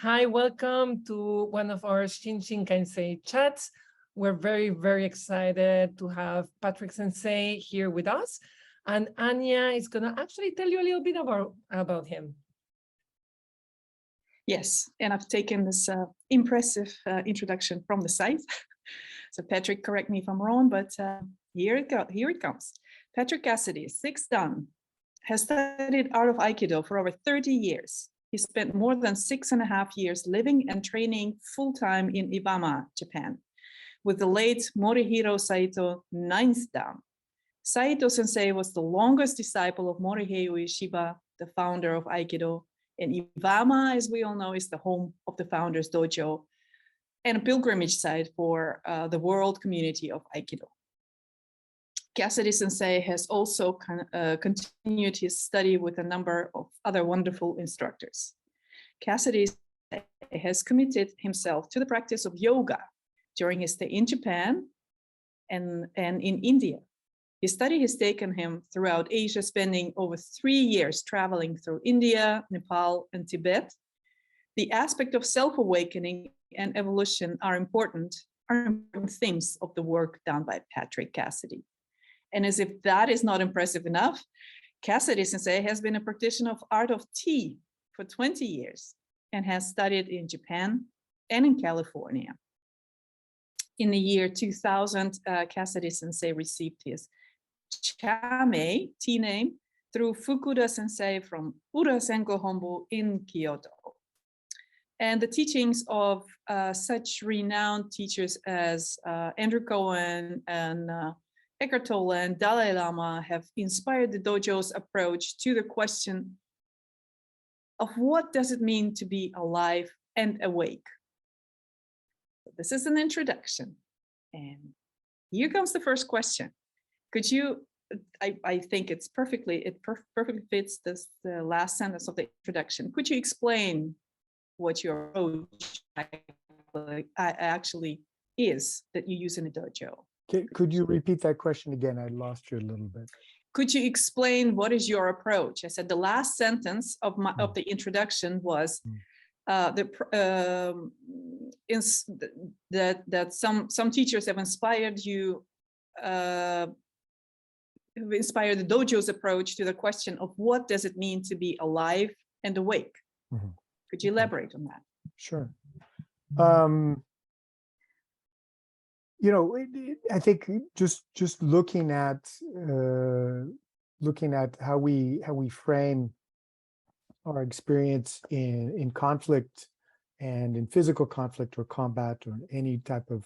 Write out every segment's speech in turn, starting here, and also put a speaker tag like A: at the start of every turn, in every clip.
A: Hi, welcome to one of our Shin Kaisen chats. We're very, very excited to have Patrick Sensei here with us. And Anya is going to actually tell you a little bit about him.
B: Yes, and I've taken this impressive introduction from the site. So Patrick, correct me if I'm wrong, but here it comes. Patrick Cassidy, 6th Dan, has studied art of Aikido for over 30 years. He spent more than 6.5 years living and training full-time in Iwama, Japan, with the late Morihiro Saito, 9th Dan. Saito Sensei was the longest disciple of Morihei Ueshiba, the founder of Aikido, and Iwama, as we all know, is the home of the founder's dojo and a pilgrimage site for the world community of Aikido. Cassidy Sensei has also continued his study with a number of other wonderful instructors. Cassidy has committed himself to the practice of yoga during his stay in Japan and in India. His study has taken him throughout Asia, spending over 3 years traveling through India, Nepal, and Tibet. The aspect of self-awakening and evolution are important themes of the work done by Patrick Cassidy. And as if that is not impressive enough, Cassidy Sensei has been a practitioner of art of tea for 20 years and has studied in Japan and in California. In the year 2000, Cassidy Sensei received his Chame tea name through Fukuda Sensei from Urasenko Hombu in Kyoto. And the teachings of such renowned teachers as Andrew Cohen and Eckhart Tolle and Dalai Lama have inspired the dojo's approach to the question of what does it mean to be alive and awake. This is an introduction, and here comes the first question. Could you, I think it perfectly fits the last sentence of the introduction. Could you explain what your approach actually is that you use in a dojo?
C: Could you repeat that question again? I lost you a little bit.
B: Could you explain what is your approach? I said the last sentence of the introduction was that some teachers have inspired you, have inspired the dojo's approach to the question of what does it mean to be alive and awake? Mm-hmm. Could you elaborate on that?
C: Sure. I think just looking at how we frame our experience in conflict and in physical conflict or combat or any type of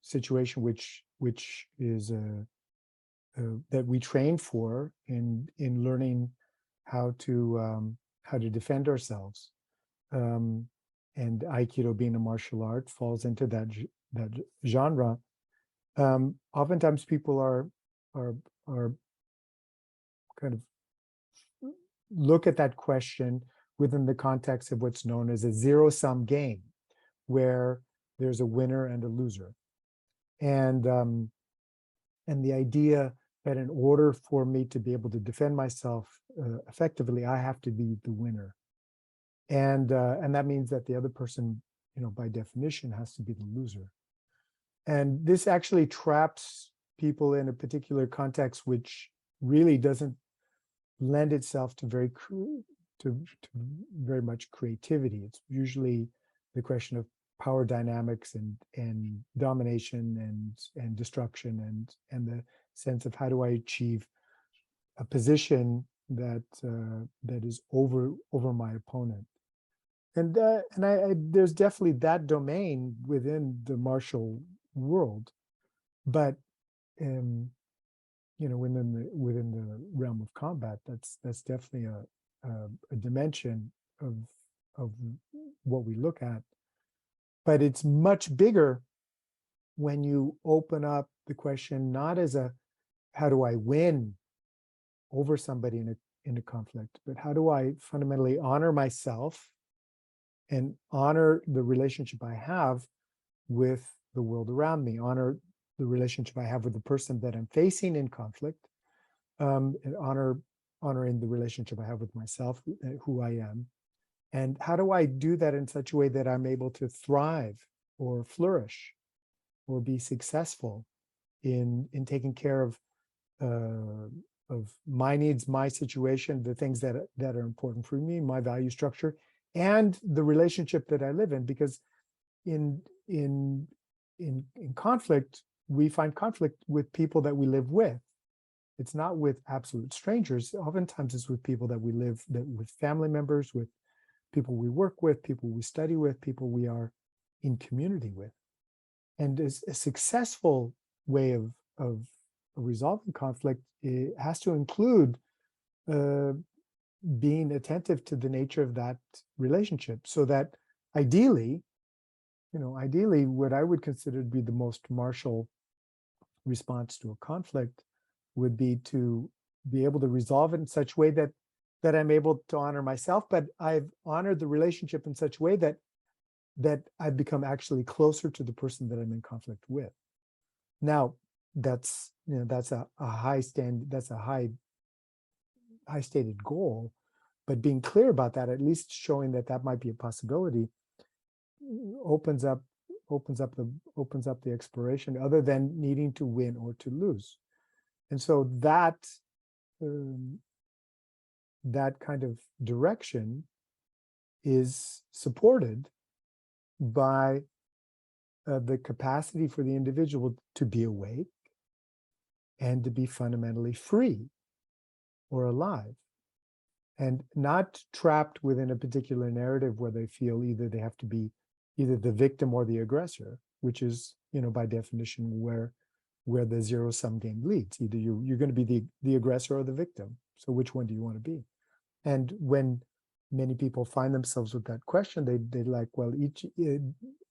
C: situation which is that we train for in learning how to defend ourselves, and Aikido being a martial art falls into that genre. Oftentimes people are kind of look at that question within the context of what's known as a zero-sum game, where there's a winner and a loser, and the idea that in order for me to be able to defend myself effectively, I have to be the winner, and that means that the other person, by definition, has to be the loser. And this actually traps people in a particular context which really doesn't lend itself to very much creativity. It's usually the question of power dynamics and domination and destruction and the sense of how do I achieve a position that is over my opponent. And there's definitely that domain within the martial world, but within the realm of combat, that's definitely a dimension of what we look at. But it's much bigger when you open up the question not as a how do I win over somebody in a conflict, but how do I fundamentally honor myself and honor the relationship I have with the world around me, honor the relationship I have with the person that I'm facing in conflict, and honoring the relationship I have with myself, who I am, And how do I do that in such a way that I'm able to thrive or flourish or be successful in taking care of my needs, my situation, the things that are important for me, my value structure, and the relationship that I live in? Because in conflict, we find conflict with people that we live with. It's not with absolute strangers. Oftentimes it's with people that we live, with family members, with people we work with, people we study with, people we are in community with. And as a successful way of resolving conflict, it has to include being attentive to the nature of that relationship, so that ideally, what I would consider to be the most martial response to a conflict would be to be able to resolve it in such a way that I'm able to honor myself, but I've honored the relationship in such a way that I've become actually closer to the person that I'm in conflict with. Now, that's a high stated goal, but being clear about that, at least showing that might be a possibility, opens up the exploration, other than needing to win or to lose. And so that kind of direction is supported by the capacity for the individual to be awake and to be fundamentally free or alive, and not trapped within a particular narrative where they feel either they have to be either the victim or the aggressor, which is, by definition, where the zero-sum game leads. Either you're going to be the aggressor or the victim. So which one do you want to be? And when many people find themselves with that question, they like, well,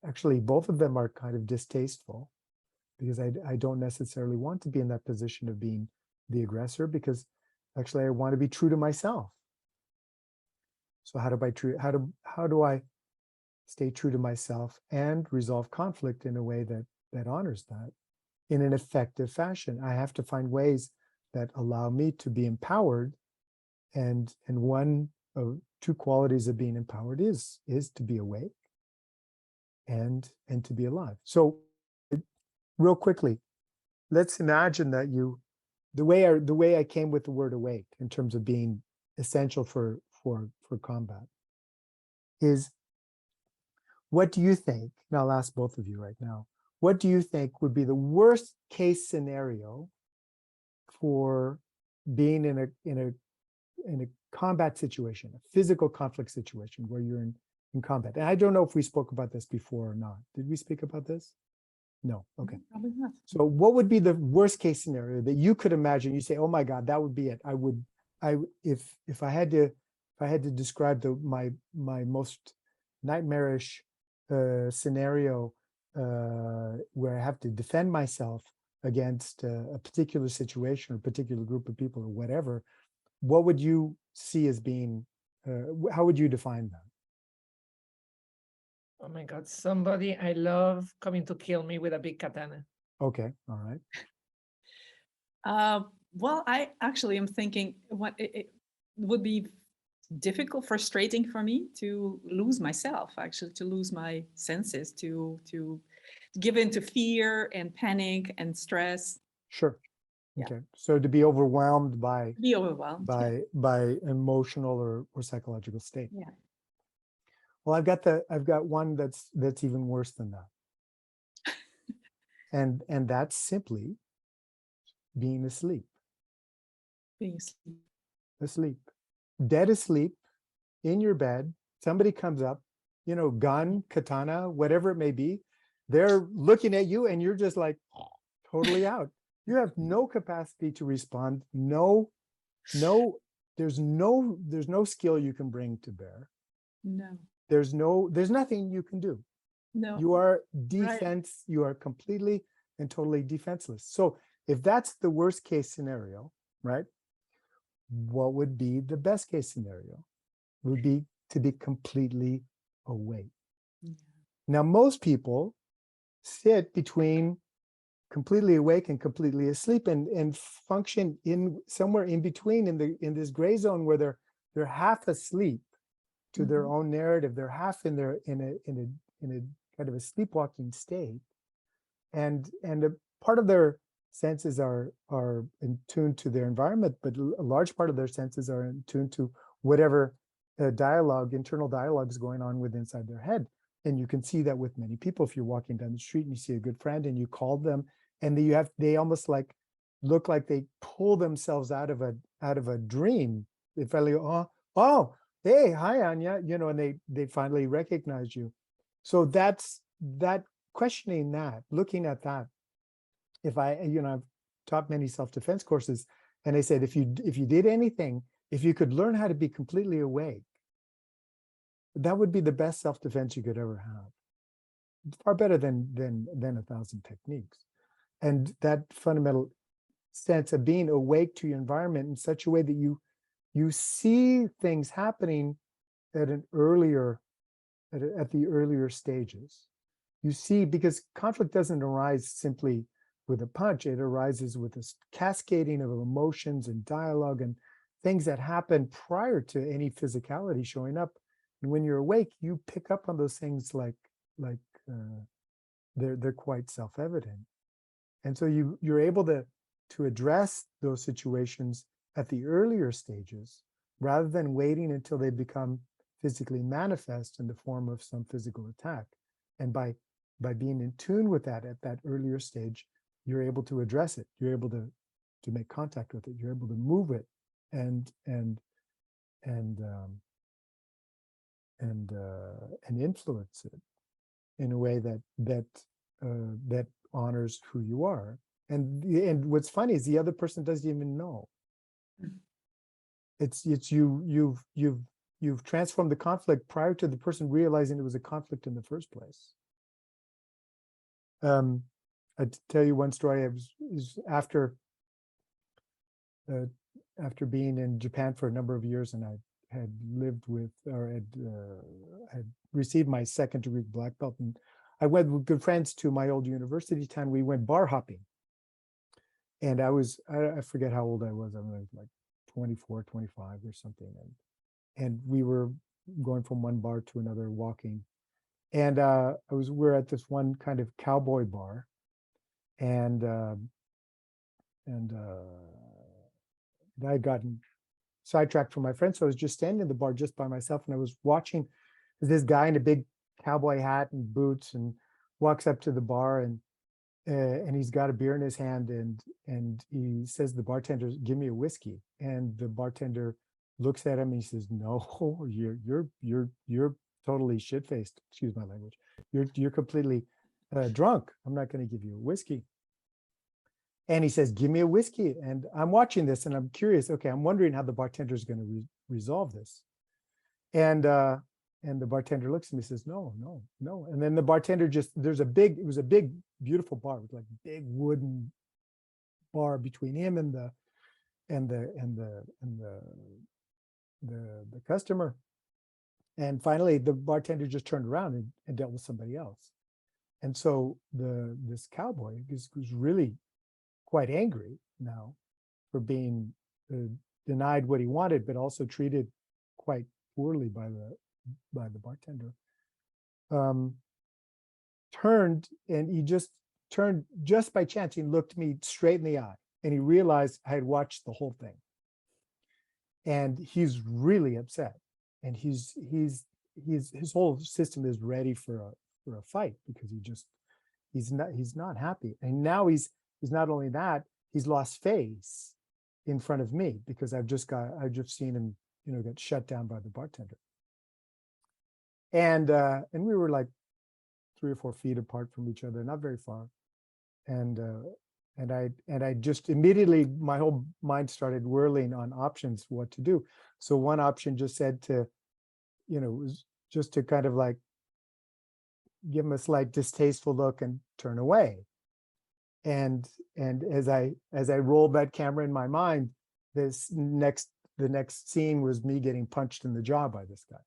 C: actually both of them are kind of distasteful, because I don't necessarily want to be in that position of being the aggressor, because actually I want to be true to myself. So how do I stay true to myself and resolve conflict in a way that honors that in an effective fashion? I have to find ways that allow me to be empowered, and one of two qualities of being empowered is to be awake and to be alive. So real quickly, let's imagine that the way I came with the word awake in terms of being essential for combat is, what do you think, and I'll ask both of you right now, what do you think would be the worst case scenario for being in a combat situation, a physical conflict situation where you're in combat? And I don't know if we spoke about this before or not. Did we speak about this? No. Okay.
B: Probably not.
C: So what would be the worst case scenario that you could imagine? You say, oh my God, that would be it. If I had to describe my most nightmarish scenario where I have to defend myself against a particular situation or a particular group of people or whatever, what would you see as being, how would you define that?
A: Oh my God, somebody I love coming to kill me with a big katana.
C: Okay, all right.
B: Well, I actually am thinking it would be difficult, frustrating for me to lose myself, actually, to lose my senses, to give in to fear and panic and stress.
C: Sure.
B: Yeah.
C: Okay. So to be overwhelmed by
B: Be overwhelmed.
C: by emotional or psychological state.
B: Yeah.
C: Well, I've got one that's even worse than that. and that's simply being asleep.
B: Being asleep.
C: Asleep. Dead asleep in your bed. Somebody comes up, gun, katana, whatever it may be. They're looking at you and you're just like totally out. You have no capacity to respond. There's no skill you can bring to bear.
B: No.
C: There's nothing you can do.
B: No.
C: You are
B: Right.
C: you are completely and totally defenseless. So if that's the worst case scenario, right? What would be the best case scenario? Would be to be completely awake.
B: Yeah.
C: Now, most people sit between completely awake and completely asleep and function in somewhere in between in this gray zone where they're half asleep to their own narrative. They're half in their in a kind of a sleepwalking state, and a part of their senses are in tune to their environment, but a large part of their senses are in tune to whatever internal dialogue is going on with inside their head. And you can see that with many people. If you're walking down the street and you see a good friend and you call them, and they almost like look like they pull themselves out of a dream. They finally go, oh, hey, hi, Anya, and they finally recognize you. So that's that, questioning that, looking at that. If I've taught many self-defense courses, and I said, if you did anything, if you could learn how to be completely awake, that would be the best self-defense you could ever have. Far better than 1,000 techniques. And that fundamental sense of being awake to your environment in such a way that you see things happening at the earlier stages. You see, because conflict doesn't arise simply with a punch, it arises with a cascading of emotions and dialogue and things that happen prior to any physicality showing up. And when you're awake, you pick up on those things like they're quite self-evident. And so you're able to address those situations at the earlier stages, rather than waiting until they become physically manifest in the form of some physical attack. And by being in tune with that at that earlier stage, you're able to address it. You're able to make contact with it. You're able to move it and influence it in a way that honors who you are. And what's funny is the other person doesn't even know. It's you've transformed the conflict prior to the person realizing it was a conflict in the first place. I tell you one story. It was after being in Japan for a number of years, and I had lived with, or had received my second degree black belt, and I went with good friends to my old university town. We went bar hopping, and I forget how old I was. I was like 24, 25 or something, and we were going from one bar to another, walking, and we're at this one kind of cowboy bar, and I had gotten sidetracked from my friend, so I was just standing in the bar just by myself, and I was watching this guy in a big cowboy hat and boots, and walks up to the bar, and he's got a beer in his hand, and he says to the bartender, "Give me a whiskey." And the bartender looks at him and he says, "No, you're totally shit-faced. Excuse my language. You're completely drunk. I'm not going to give you a whiskey." And he says, "Give me a whiskey." And I'm watching this and I'm curious. Okay, I'm wondering how the bartender is going to resolve this. And the bartender looks at me and says, "No, no, no." And then the bartender it was a big, beautiful bar with like big wooden bar between him and the customer. And finally, the bartender just turned around and dealt with somebody else. And so this cowboy was really quite angry now for being denied what he wanted, but also treated quite poorly by the bartender. He turned just by chance. He looked me straight in the eye, and he realized I had watched the whole thing. And he's really upset, and his whole system is ready for a fight, because he's not happy. And now he's not only that, he's lost face in front of me, because I've just seen him, get shut down by the bartender. And we were like 3 or 4 feet apart from each other, not very far. And I just immediately, my whole mind started whirling on options, what to do. So one option just said to, was just to kind of like give him a slight distasteful look and turn away. And as I rolled that camera in my mind, the next scene was me getting punched in the jaw by this guy.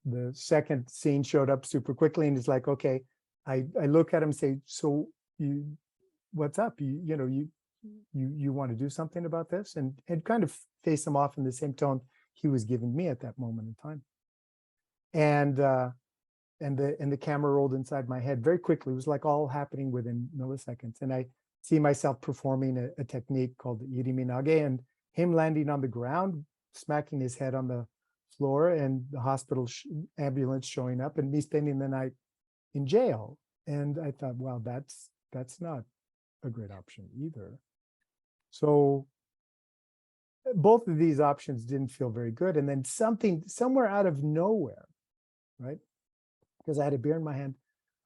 C: The second scene showed up super quickly, and it's like, okay, I look at him and say, "So what's up? You want to do something about this?" And kind of face him off in the same tone he was giving me at that moment in time. And the camera rolled inside my head very quickly. It was like all happening within milliseconds. And I see myself performing a technique called the Iriminage, and him landing on the ground, smacking his head on the floor, and the hospital ambulance showing up, and me spending the night in jail. And I thought, wow, that's not a great option either. So both of these options didn't feel very good. And then somewhere out of nowhere, right? Because I had a beer in my hand,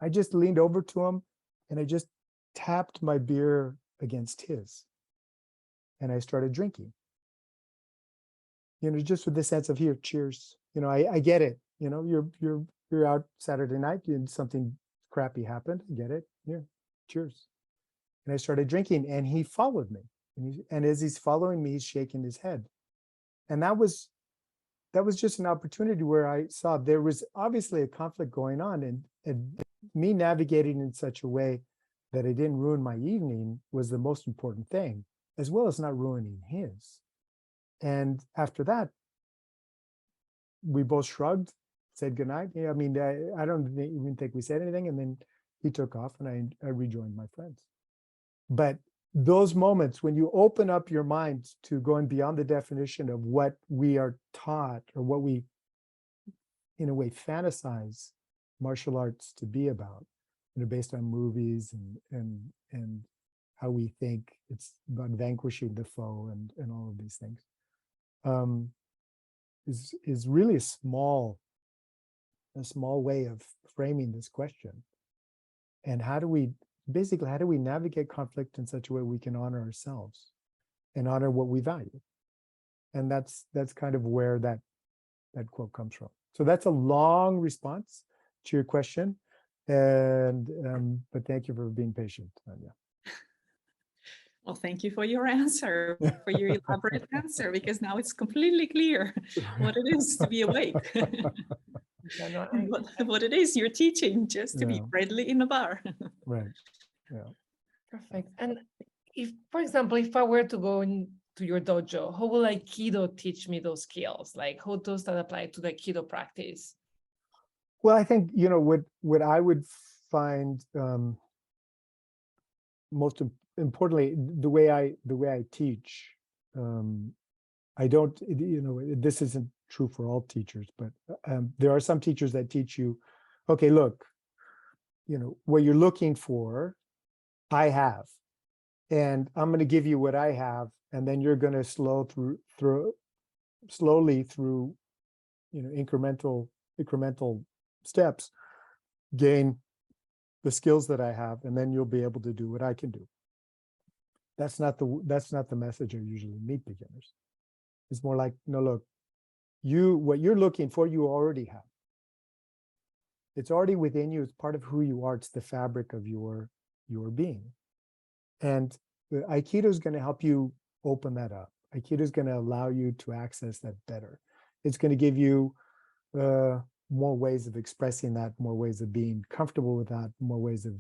C: I just leaned over to him and I just tapped my beer against his. And I started drinking. You know, just with the sense of, here, cheers. You know, I get it. You know, you're out Saturday night, and something crappy happened. I get it. Yeah, cheers. And I started drinking, and he followed me. And as he's following me, he's shaking his head. And that was just an opportunity where I saw there was obviously a conflict going on, and me navigating in such a way that it didn't ruin my evening was the most important thing, as well as not ruining his. And after that, we both shrugged, said goodnight. Yeah, I mean, I don't even think we said anything. And then he took off, and I rejoined my friends. But those moments when you open up your mind to going beyond the definition of what we are taught, or what we, in a way, fantasize martial arts to be about, you know, based on movies and how we think it's about vanquishing the foe and all of these things, is really a small way of framing this question. And how do we navigate conflict in such a way we can honor ourselves and honor what we value? And that's kind of where that quote comes from. So that's a long response to your question, and but thank you for being patient, Anya.
B: Well, thank you for your answer, for your elaborate answer, because now it's completely clear what it is to be awake. What it is you're teaching, just to be friendly in a bar.
C: Right. Yeah.
A: Perfect. And if, for example, if I were to go into your dojo, how will Aikido teach me those skills? Like, how does that apply to the Aikido practice?
C: Well, I think, you know, what I would find most importantly, the way I teach, I don't, you know, this isn't true for all teachers, but there are some teachers that teach you, okay, look, you know, what you're looking for, I have, and I'm going to give you what I have, and then you're going to slowly through, you know, incremental steps, gain the skills that I have, and then you'll be able to do what I can do. That's not the message I usually meet beginners. It's more like, no, look, what you're looking for, you already have. It's already within you. It's part of who you are. It's the fabric of your being. And the Aikido is going to help you open that up. Aikido is going to allow you to access that better. It's going to give you more ways of expressing that, more ways of being comfortable with that, more ways of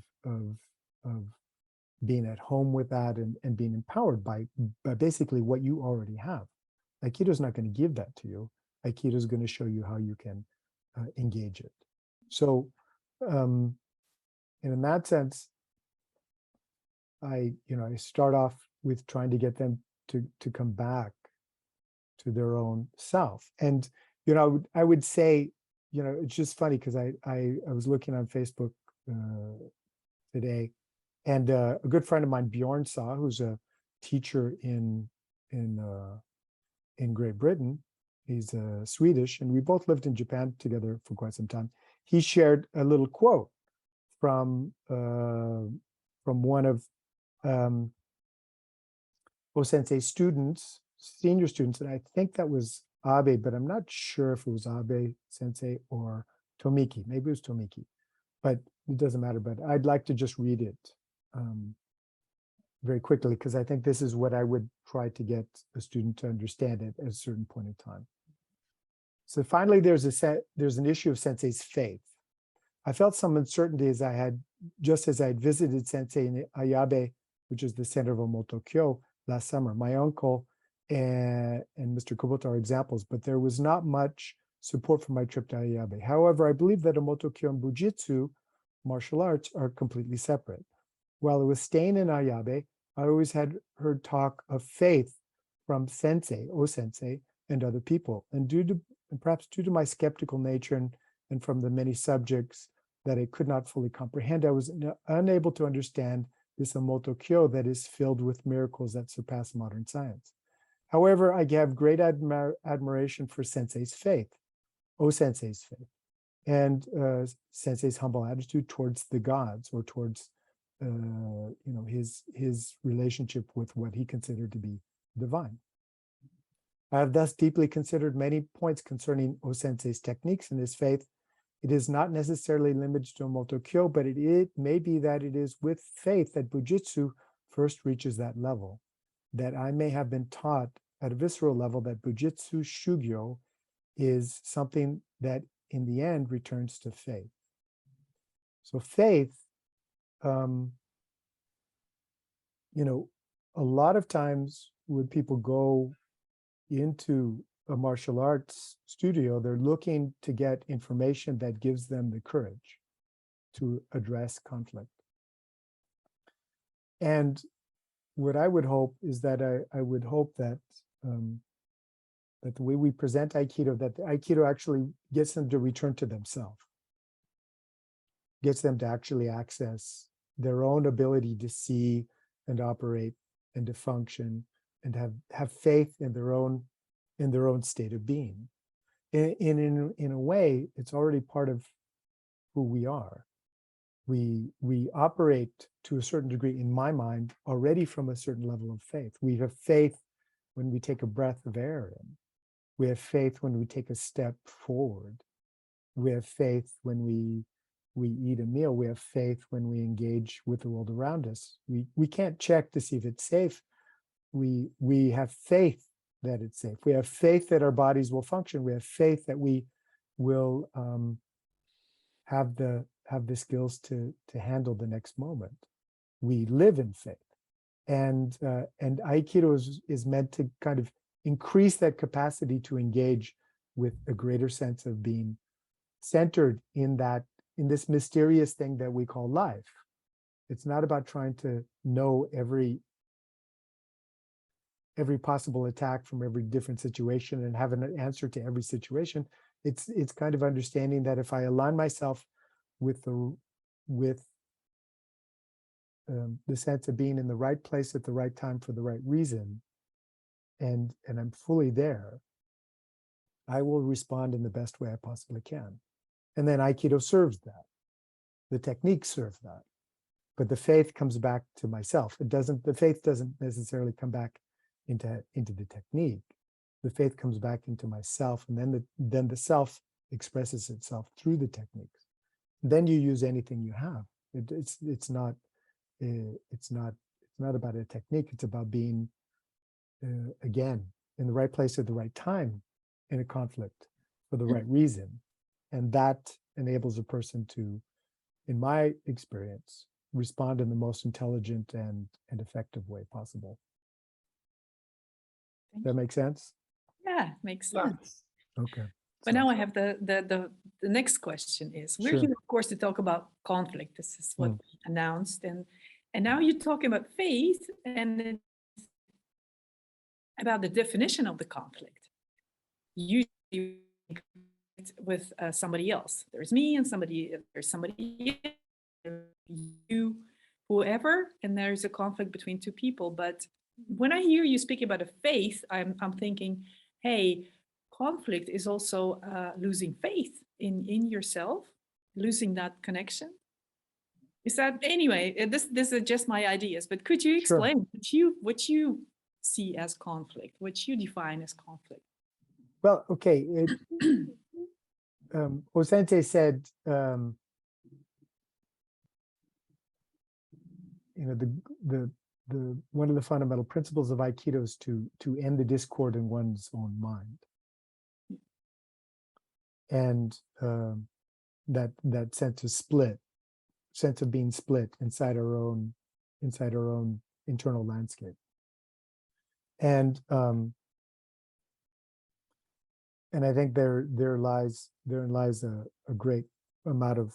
C: being at home with that, and being empowered by basically what you already have. Aikido is not going to give that to you. Aikido is going to show you how you can engage it. So, and in that sense, I start off with trying to get them to come back to their own self. And, you know, I would say, you know, it's just funny because I was looking on Facebook today, and a good friend of mine, Bjorn Saw, who's a teacher in Great Britain, he's Swedish, and we both lived in Japan together for quite some time. He shared a little quote from one of Sensei's students, senior students, and I think that was Abe, but I'm not sure if it was Abe Sensei or Tomiki. Maybe it was Tomiki, but it doesn't matter. But I'd like to just read it very quickly, because I think this is what I would try to get a student to understand it at a certain point in time. So finally, there's an issue of Sensei's faith. I felt some uncertainty as I had visited Sensei in Ayabe, which is the center of Omotokyo, last summer. My uncle and Mr. Kubota are examples, but there was not much support for my trip to Ayabe. However, I believe that Omotokyo and Bujitsu martial arts are completely separate. While I was staying in Ayabe, I always had heard talk of faith from sensei, O-sensei, and other people. And perhaps due to my skeptical nature and from the many subjects that I could not fully comprehend, I was unable to understand this Omotokyo that is filled with miracles that surpass modern science. However, I have great admiration for sensei's faith, O-sensei's faith, and sensei's humble attitude towards the gods, or towards his relationship with what he considered to be divine. I have thus deeply considered many points concerning O-sensei's techniques and his faith. It is not necessarily limited to Omotokyo, but it may be that it is with faith that Bujitsu first reaches that level, that I may have been taught at a visceral level that Bujitsu Shugyo is something that in the end returns to faith. So faith, a lot of times when people go into a martial arts studio, they're looking to get information that gives them the courage to address conflict. And what I would hope is that I would hope that that the way we present Aikido, that the Aikido actually gets them to return to themselves, gets them to actually access their own ability to see and operate and to function and have faith in their own state of being. In a way, it's already part of who we are. We operate to a certain degree, in my mind, already from a certain level of faith. We have faith when we take a breath of air in. We have faith when we take a step forward. We have faith when we eat a meal. We have faith when we engage with the world around us. We can't check to see if it's safe. We have faith that it's safe. We have faith that our bodies will function. We have faith that we will have the skills to handle the next moment. We live in faith, and Aikido is meant to kind of increase that capacity to engage with a greater sense of being centered in this mysterious thing that we call life. It's not about trying to know every possible attack from every different situation and have an answer to every situation. It's kind of understanding that if I align myself with the sense of being in the right place at the right time for the right reason, and I'm fully there, I will respond in the best way I possibly can. And then Aikido serves that. The technique serves that. But the faith comes back to myself. The faith doesn't necessarily come back into the technique. The faith comes back into myself, and then the self expresses itself through the techniques. Then you use anything you have. It's not about a technique. It's about being again in the right place at the right time in a conflict for the right reason, and that enables a person to, in my experience, respond in the most intelligent and effective way possible. Does that make sense?
B: Yeah, makes sense.
C: Okay.
B: But now I have the next question is, we're
C: Sure.
B: here, of course, to talk about conflict. This is what we announced. And now you're talking about faith and it's about the definition of the conflict. Usually with somebody else. There's me and there's somebody else, you, whoever, and there's a conflict between two people. But when I hear you speaking about a faith, I'm thinking, hey, conflict is also losing faith in yourself, losing that connection. Is that, anyway, this is just my ideas, but could you explain what you see as conflict, what you define as conflict?
C: Well, okay. Osente said, the one of the fundamental principles of Aikido is to end the discord in one's own mind, and that sense of being split inside our own internal landscape. And And I think therein lies a great amount of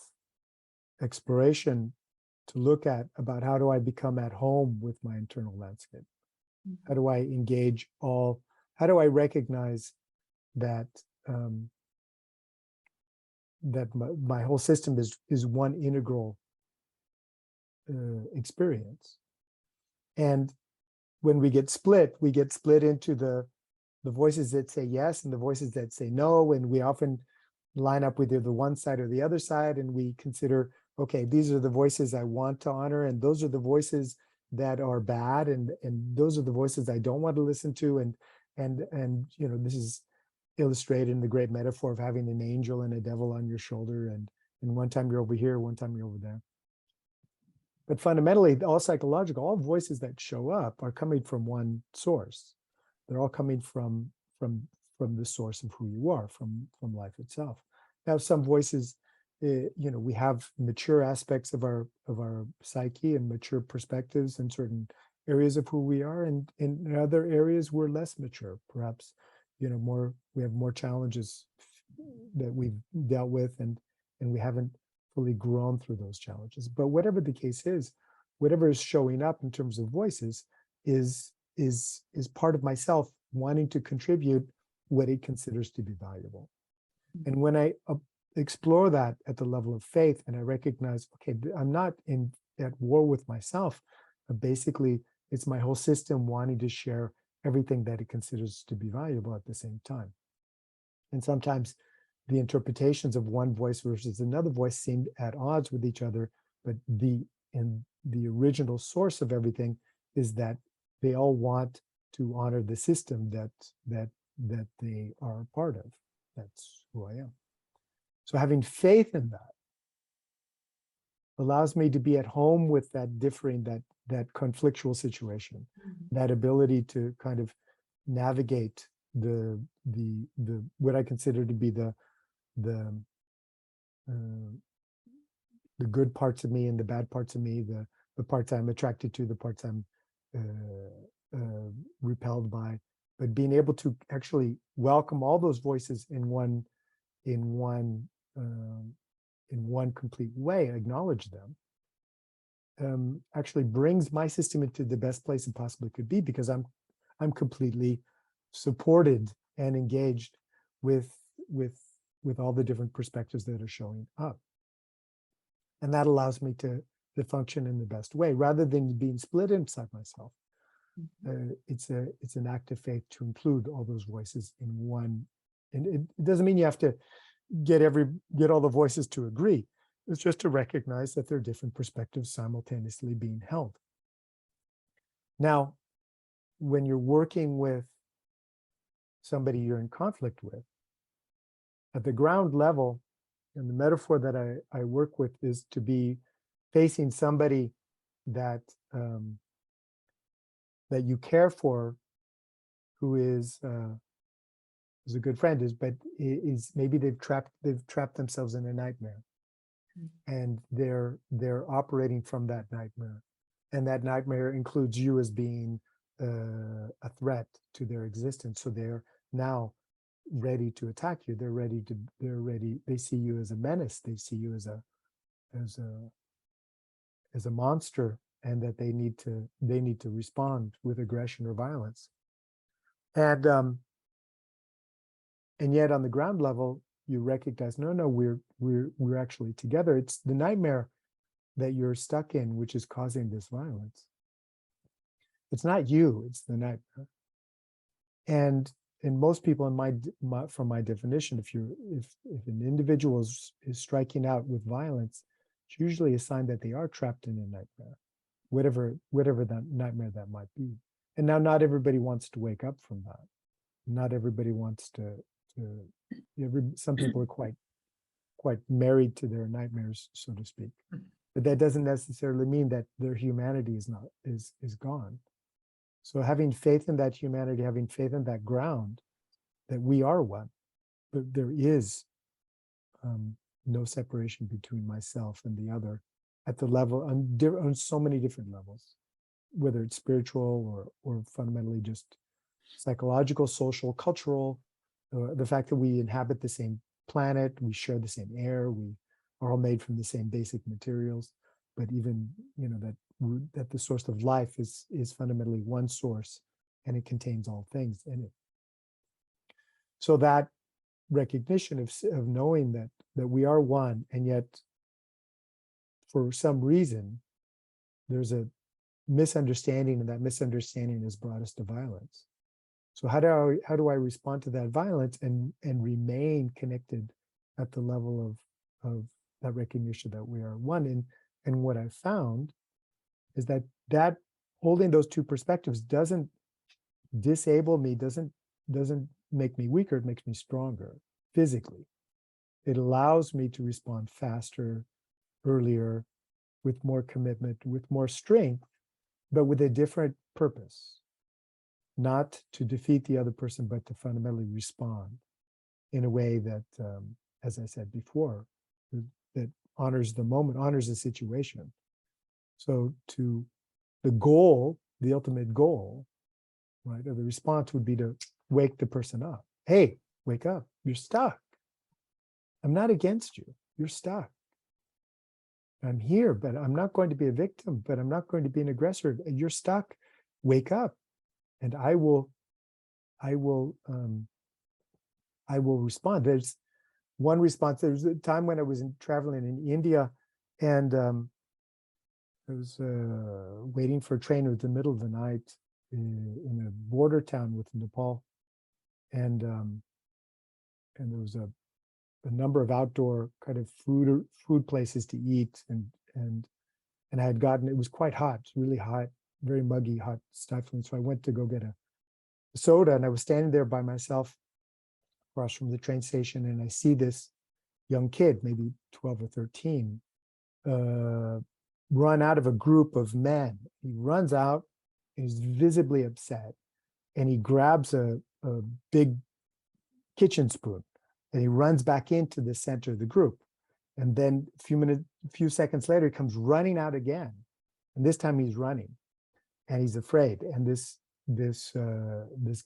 C: exploration to look at about how do I become at home with my internal landscape? How do I engage how do I recognize that that my whole system is one integral experience? And when we get split into the voices that say yes and the voices that say no, and we often line up with either one side or the other side, and we consider, okay, these are the voices I want to honor, and those are the voices that are bad, and those are the voices I don't want to listen to, and this is illustrated in the great metaphor of having an angel and a devil on your shoulder, and one time you're over here, one time you're over there. But fundamentally, all voices that show up are coming from one source. They're all coming from the source of who you are, from life itself. Now, some voices, we have mature aspects of our psyche and mature perspectives in certain areas of who we are, and in other areas we're less mature. Perhaps, we have more challenges that we've dealt with, and we haven't fully grown through those challenges. But whatever the case is, whatever is showing up in terms of voices is part of myself wanting to contribute what it considers to be valuable. And when I explore that at the level of faith, and I recognize, okay, I'm not at war with myself, but basically it's my whole system wanting to share everything that it considers to be valuable at the same time. And sometimes the interpretations of one voice versus another voice seem at odds with each other, but the original source of everything is that they all want to honor the system that they are a part of. That's who I am. So having faith in that allows me to be at home with that that conflictual situation, that ability to kind of navigate the what I consider to be the good parts of me and the bad parts of me, the parts I'm attracted to, the parts I'm repelled by, but being able to actually welcome all those voices in one complete way, acknowledge them, actually brings my system into the best place it possibly could be, because I'm completely supported and engaged with all the different perspectives that are showing up. And that allows me to function in the best way, rather than being split inside myself. It's an act of faith to include all those voices in one. And it doesn't mean you have to get all the voices to agree. It's just to recognize that there are different perspectives simultaneously being held. Now, when you're working with somebody you're in conflict with, at the ground level, and the metaphor that I work with is to be facing somebody that that you care for, who is a good friend, but is maybe they've trapped themselves in a nightmare, and they're operating from that nightmare, and that nightmare includes you as being a threat to their existence. So they're now ready to attack you. They're ready. They see you as a menace. They see you as a monster, and that they need to respond with aggression or violence. And yet on the ground level, you recognize, no, we're actually together. It's the nightmare that you're stuck in which is causing this violence. It's not you, it's the nightmare. And most people, from my definition, if an individual is striking out with violence, it's usually a sign that they are trapped in a nightmare, whatever that nightmare that might be. And now, not everybody wants to wake up from that. Not everybody wants to. Some people are quite married to their nightmares, so to speak. But that doesn't necessarily mean that their humanity is gone. So having faith in that humanity, having faith in that ground, that we are one, but there is no separation between myself and the other at the level, on so many different levels, whether it's spiritual or fundamentally just psychological, social, cultural, the fact that we inhabit the same planet, we share the same air, we are all made from the same basic materials, but even, you know, that the source of life is fundamentally one source, and it contains all things in it. So that recognition of knowing that we are one, and yet for some reason there's a misunderstanding, and that misunderstanding has brought us to violence. So how do I respond to that violence and remain connected at the level of that recognition that we are one? And what I found is that holding those two perspectives doesn't disable me, doesn't make me weaker, it makes me stronger physically. It allows me to respond faster, earlier, with more commitment, with more strength, but with a different purpose. Not to defeat the other person, but to fundamentally respond in a way that, as I said before, that honors the moment, honors the situation. So to the goal, the ultimate goal, right, of the response would be to wake the person up. Hey, wake up, you're stuck. I'm not against you, you're stuck. I'm here, but I'm not going to be a victim, but I'm not going to be an aggressor. You're stuck, wake up. And I will respond. There's one response. There was a time when I was traveling in India, and I was waiting for a train. It was the middle of the night in a border town with Nepal, and there was a number of outdoor kind of food places to eat, and I had gotten, it was quite hot, really hot, very muggy, hot, stifling. So I went to go get a soda, and I was standing there by myself across from the train station, and I see this young kid, maybe 12 or 13, run out of a group of men. He runs out, and he's visibly upset, and he grabs a big kitchen spoon, and he runs back into the center of the group. And then a few seconds later, he comes running out again, and this time he's running. And he's afraid, and this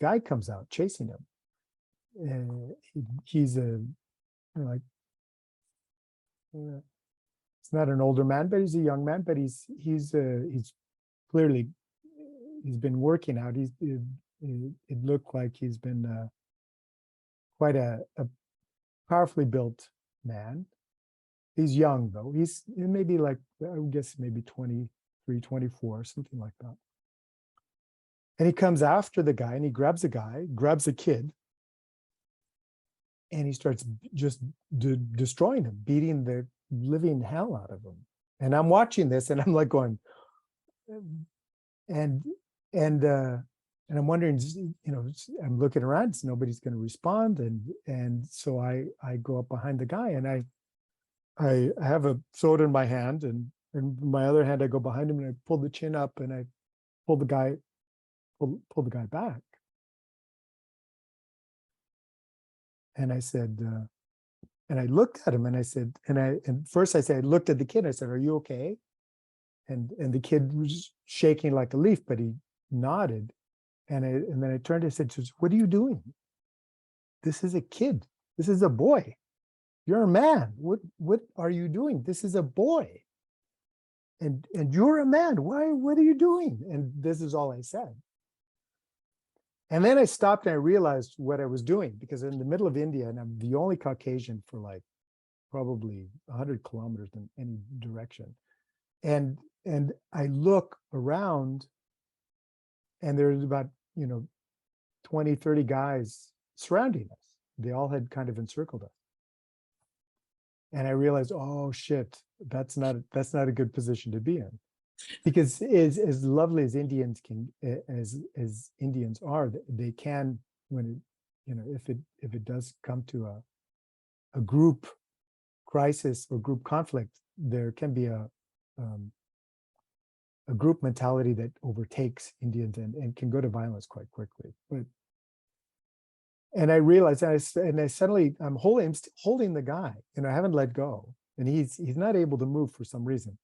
C: guy comes out chasing him. And he's it's not an older man, but he's a young man. But he's clearly, he's been working out. It looked like he's been quite a powerfully built man. He's young though. He's maybe like, I would guess maybe 23, 24, something like that. And he comes after the guy, and he grabs a kid, and he starts just destroying him, beating the living hell out of him. And I'm watching this, and I'm like going, and I'm wondering, you know, I'm looking around, so nobody's going to respond, and so I go up behind the guy, and I have a soda in my hand, and in my other hand I go behind him, and I pull the chin up, and I pull the guy back. And I said, and I looked at him, and I said, and first I said, I looked at the kid, I said, "Are you okay?" And the kid was shaking like a leaf, but he nodded. And then I turned and said, "What are you doing? This is a kid. This is a boy. You're a man. What are you doing? This is a boy. And you're a man. What are you doing?" And this is all I said. And then I stopped, and I realized what I was doing, because in the middle of India, and I'm the only Caucasian for like probably 100 kilometers in any direction. And I look around, and there's about, 20, 30 guys surrounding us. They all had kind of encircled us. And I realized, oh shit, that's not a good position to be in. Because as lovely as Indians as Indians are, they can, when it, if it does come to a group crisis or group conflict, there can be a group mentality that overtakes Indians and can go to violence quite quickly. And I realized, and I suddenly, I'm holding the guy, I haven't let go, and he's not able to move for some reason.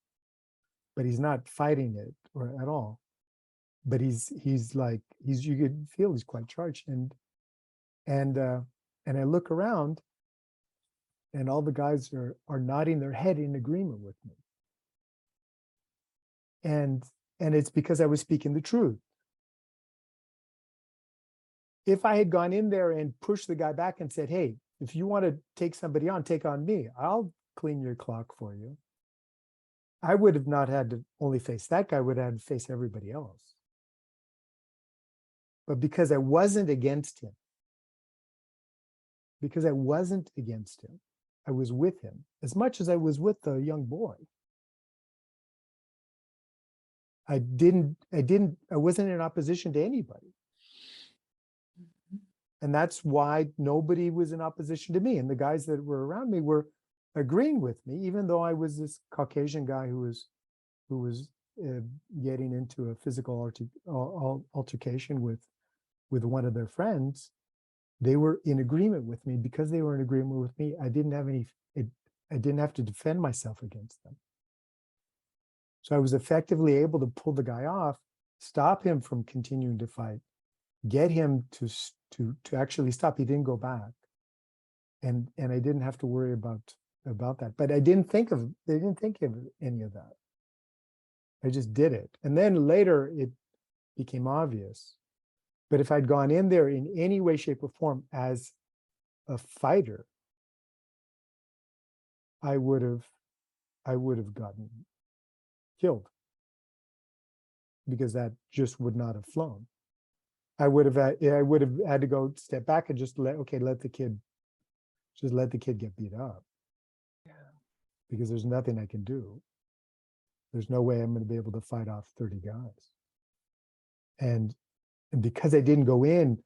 C: But he's not fighting it or at all. But you could feel he's quite charged. And And I look around and all the guys are nodding their head in agreement with me. And it's because I was speaking the truth. If I had gone in there and pushed the guy back and said, hey, if you want to take somebody on, take on me. I'll clean your clock for you. I would have not had to only face that guy, I would have had to face everybody else. But because I wasn't against him, I was with him as much as I was with the young boy. I wasn't in opposition to anybody. And that's why nobody was in opposition to me. And the guys that were around me were agreeing with me, even though I was this Caucasian guy who was getting into a physical altercation with one of their friends. They were in agreement with me. Because they were in agreement with me, I didn't have to defend myself against them. So I was effectively able to pull the guy off, stop him from continuing to fight, get him to actually stop. He didn't go back. And I didn't have to worry about that. But they didn't think of any of that. I just did it. And then later it became obvious. But if I'd gone in there in any way, shape, or form as a fighter, I would have gotten killed, because that just would not have flown. I would have had to go step back and just let the kid get beat up.
A: Yeah.
C: Because there's nothing I can do. There's no way I'm going to be able to fight off 30 guys. And because I didn't go in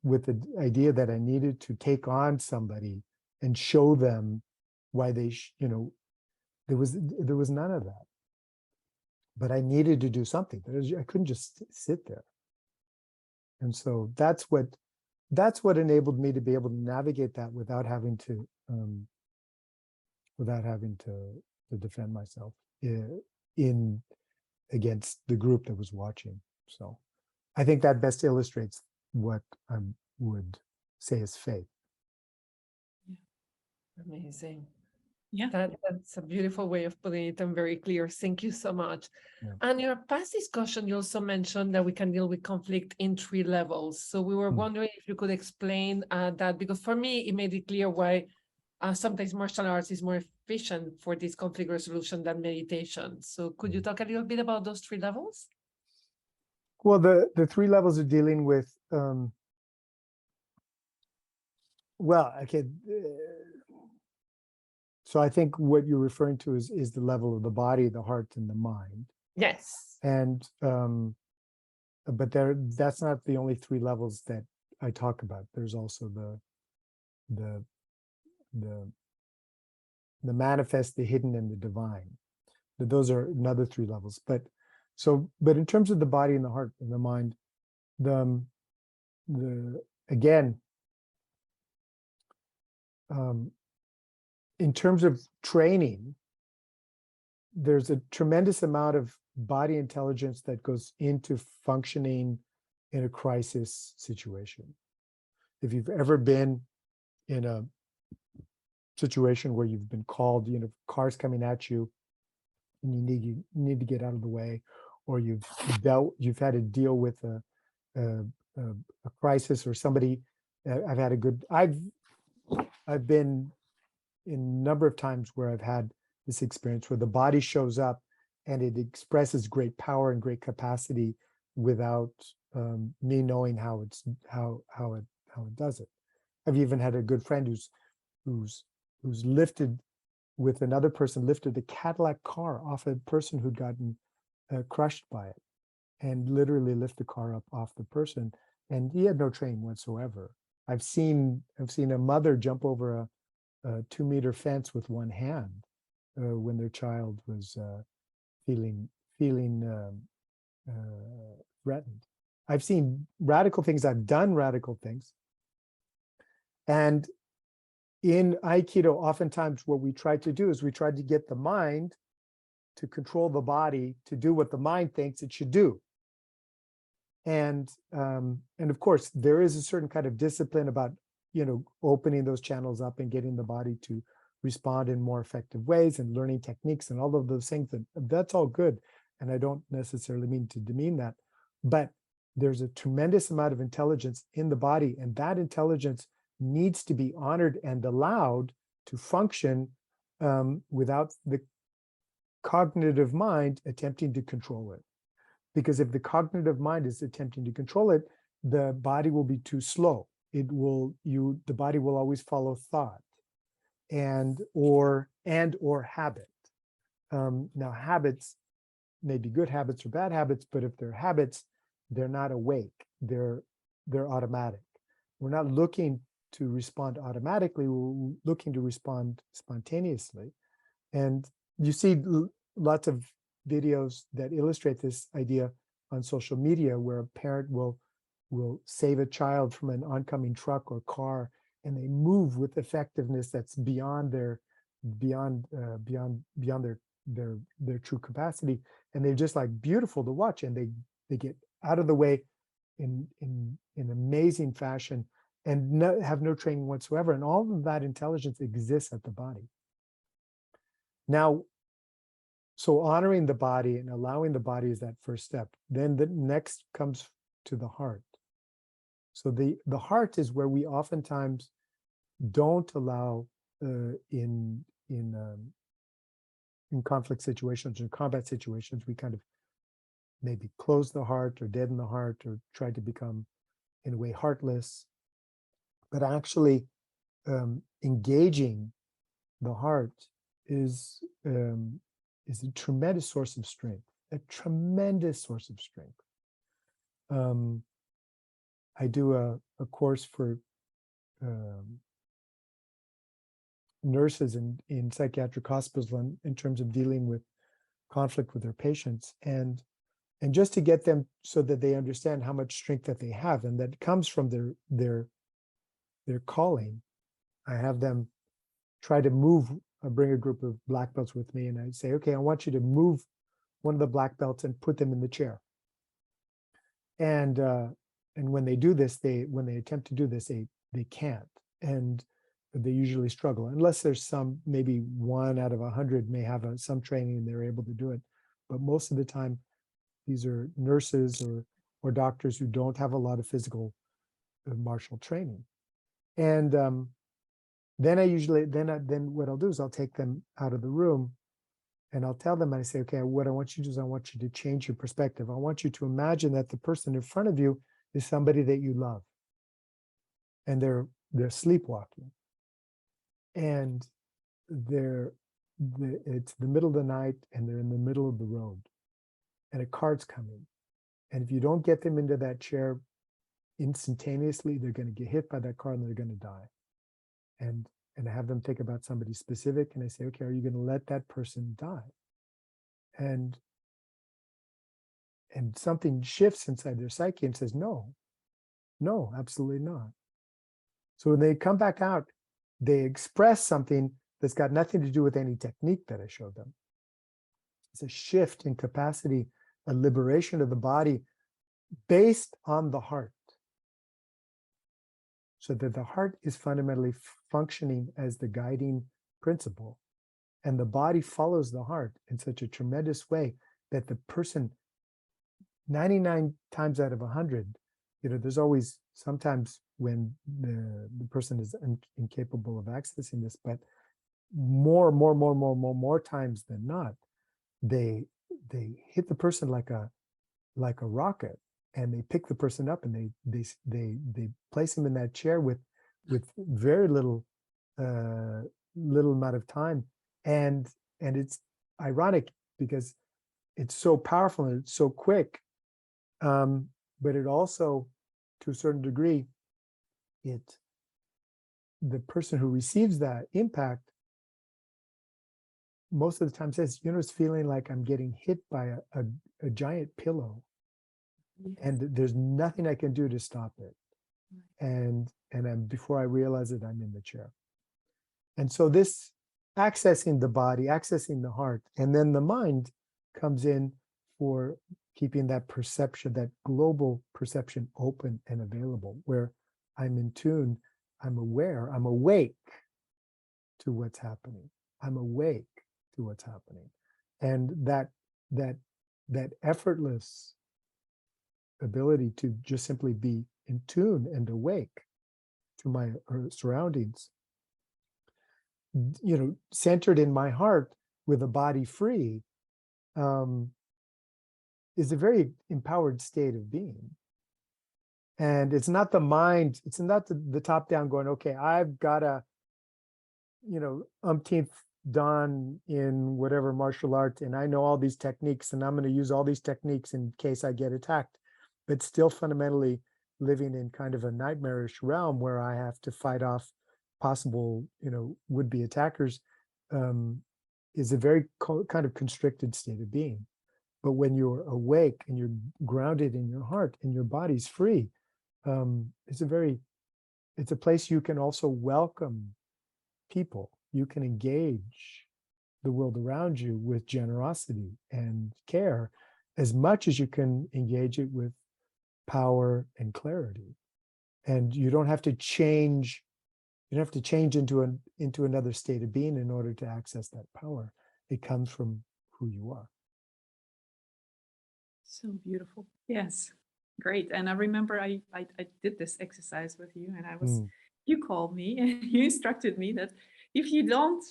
C: with the idea that I needed to take on somebody and show them why they, there was none of that. But I needed to do something. I couldn't just sit there. And so that's what enabled me to be able to navigate that without having to defend myself in against the group that was watching. So I think that best illustrates what I would say is faith.
A: Amazing.
B: Yeah.
A: That's a beautiful way of putting it and very clear. Thank you so much.
C: Yeah.
A: And in your past discussion, you also mentioned that we can deal with conflict in 3 levels. So we were wondering if you could explain that, because for me, it made it clear why sometimes martial arts is more efficient for this conflict resolution than meditation. So could you talk a little bit about those 3 levels?
C: Well, the 3 levels are dealing with, so I think what you're referring to is the level of the body, the heart, and the mind.
A: Yes.
C: And but that's not the only 3 levels that I talk about. There's also the manifest, the hidden, and the divine. Those are another 3 levels. But in terms of the body and the heart and the mind, in terms of training, there's a tremendous amount of body intelligence that goes into functioning in a crisis situation. If you've ever been in a situation where you've been called, cars coming at you, and you need to get out of the way, or you've had to deal with a crisis or somebody. I've been in a number of times where I've had this experience where the body shows up and it expresses great power and great capacity without me knowing how it does it. I've even had a good friend who's lifted with another person, lifted a Cadillac car off a person who'd gotten crushed by it, and literally lift the car up off the person, and he had no training whatsoever. I've seen a mother jump over a 2-meter fence with one hand when their child was feeling threatened. I've seen radical things. I've done radical things. And in Aikido, oftentimes what we try to do is we try to get the mind to control the body to do what the mind thinks it should do. And of course, there is a certain kind of discipline about, opening those channels up and getting the body to respond in more effective ways and learning techniques and all of those things. And that's all good. And I don't necessarily mean to demean that, but there's a tremendous amount of intelligence in the body, and that intelligence needs to be honored and allowed to function without the cognitive mind attempting to control it. Because if the cognitive mind is attempting to control it, the body will be too slow. The body will always follow thought and or habit. Now, habits may be good habits or bad habits, but if they're habits, they're not awake. They're automatic. We're not looking to respond automatically. We're looking to respond spontaneously. And you see lots of videos that illustrate this idea on social media, where a parent will save a child from an oncoming truck or car, and they move with effectiveness that's beyond their true capacity, and they're just like beautiful to watch, and they get out of the way in amazing fashion and have no training whatsoever, and all of that intelligence exists at the body. Now, so honoring the body and allowing the body is that first step. Then the next comes to the heart. So the heart is where we oftentimes don't allow in conflict situations or combat situations, we kind of maybe close the heart or deaden the heart or try to become, in a way, heartless. But actually engaging the heart is a tremendous source of strength, a tremendous source of strength. I do a course for nurses in psychiatric hospitals in terms of dealing with conflict with their patients, and just to get them so that they understand how much strength that they have, and that comes from their calling. I have them try to move. I bring a group of black belts with me, and I say, okay, I want you to move one of the black belts and put them in the chair. And when they do this, when they attempt to do this, they can't, and they usually struggle, unless there's maybe 1 out of 100 may have some training and they're able to do it. But most of the time, these are nurses or doctors who don't have a lot of physical martial training. And then then what I'll do is I'll take them out of the room, and I'll tell them, and I say, okay, what I want you to do is I want you to change your perspective. I want you to imagine that the person in front of you is somebody that you love, and they're sleepwalking, and it's the middle of the night, and they're in the middle of the road, and a car's coming, and if you don't get them into that chair instantaneously, they're going to get hit by that car and they're going to die. And I have them think about somebody specific, and I say, okay, are you going to let that person die? And something shifts inside their psyche and says, no, absolutely not. So when they come back out, they express something that's got nothing to do with any technique that I showed them. It's a shift in capacity, a liberation of the body based on the heart. So that the heart is fundamentally functioning as the guiding principle, and the body follows the heart in such a tremendous way that the person, 99 times out of 100, there's always sometimes when the person is incapable of accessing this, but more times than not, they hit the person like a rocket. And they pick the person up and they place him in that chair with very little amount of time, and it's ironic because it's so powerful and it's so quick, but it also, to a certain degree, the person who receives that impact most of the time says, it's feeling like I'm getting hit by a giant pillow. And there's nothing I can do to stop it. And before I realize it, I'm in the chair. And so this accessing the body, accessing the heart, and then the mind comes in for keeping that perception, that global perception open and available, where I'm in tune I'm aware, I'm awake to what's happening. I'm awake to what's happening. And that effortless ability to just simply be in tune and awake to my surroundings, centered in my heart with a body free, is a very empowered state of being. And it's not the mind, it's not the top down going, okay, I've got a, umpteenth done in whatever martial art, and I know all these techniques, and I'm going to use all these techniques in case I get attacked, but still fundamentally living in kind of a nightmarish realm where I have to fight off possible, would-be attackers, is a very kind of constricted state of being. But when you're awake and you're grounded in your heart and your body's free, it's a place you can also welcome people. You can engage the world around you with generosity and care as much as you can engage it with power and clarity. And you don't have to change, into another state of being in order to access that power. It comes from who you are.
B: So beautiful. Yes. Great. And I remember I did this exercise with you, and you called me and you instructed me that if you don't,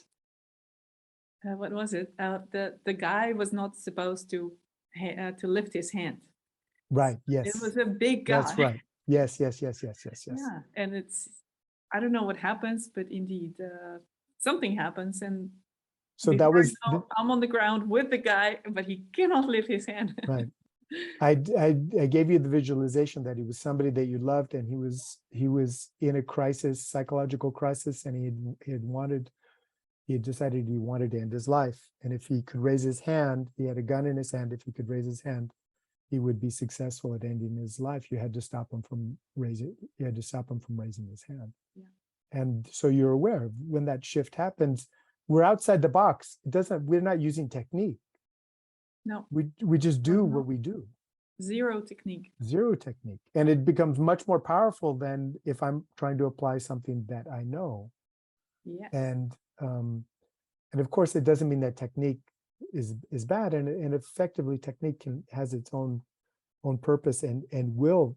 B: what was it? The guy was not supposed to lift his hand.
C: Right. Yes.
B: It was a big guy.
C: That's right. Yes. Yes.
B: Yeah. And I don't know what happens, but indeed something happens. And
C: so that was,
B: I'm on the ground with the guy, but he cannot lift his hand.
C: Right. I gave you the visualization that he was somebody that you loved, and he was in a crisis, psychological crisis, and he had decided he wanted to end his life. And if he could raise his hand, he had a gun in his hand. If he could raise his hand, he would be successful at ending his life. You had to stop him from raising his hand.
B: Yeah.
C: And so you're aware when that shift happens, we're outside the box. We're not using technique.
B: No.
C: We just do what we do.
B: Zero technique.
C: And it becomes much more powerful than if I'm trying to apply something that I know.
B: Yes.
C: And of course, it doesn't mean that technique is bad. And effectively, technique has its own purpose and will,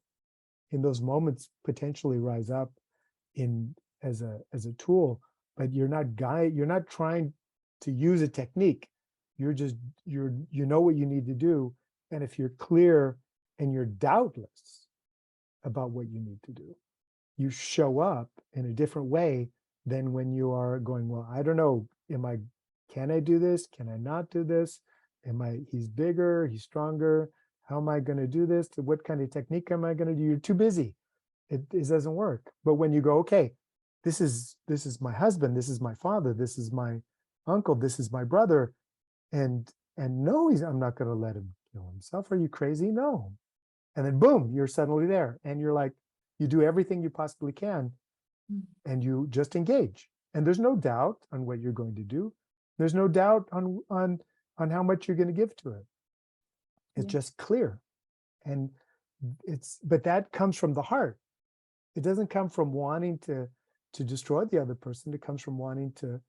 C: in those moments, potentially rise up as a tool. But you're not trying to use a technique. You're just, you know what you need to do. And if you're clear and you're doubtless about what you need to do, you show up in a different way than when you are going, well, I don't know, can I do this? Can I not do this? He's bigger, he's stronger. How am I going to do this? What kind of technique am I going to do? You're too busy. It doesn't work. But when you go, okay, this is my husband, this is my father, this is my uncle, this is my brother. And no, I'm not going to let him kill himself. Are you crazy? No. And then boom, you're suddenly there. And you're like, you do everything you possibly can. And you just engage. And there's no doubt on what you're going to do. There's no doubt on how much you're going to give to it. It's just clear. And but that comes from the heart. It doesn't come from wanting to destroy the other person. It comes from wanting to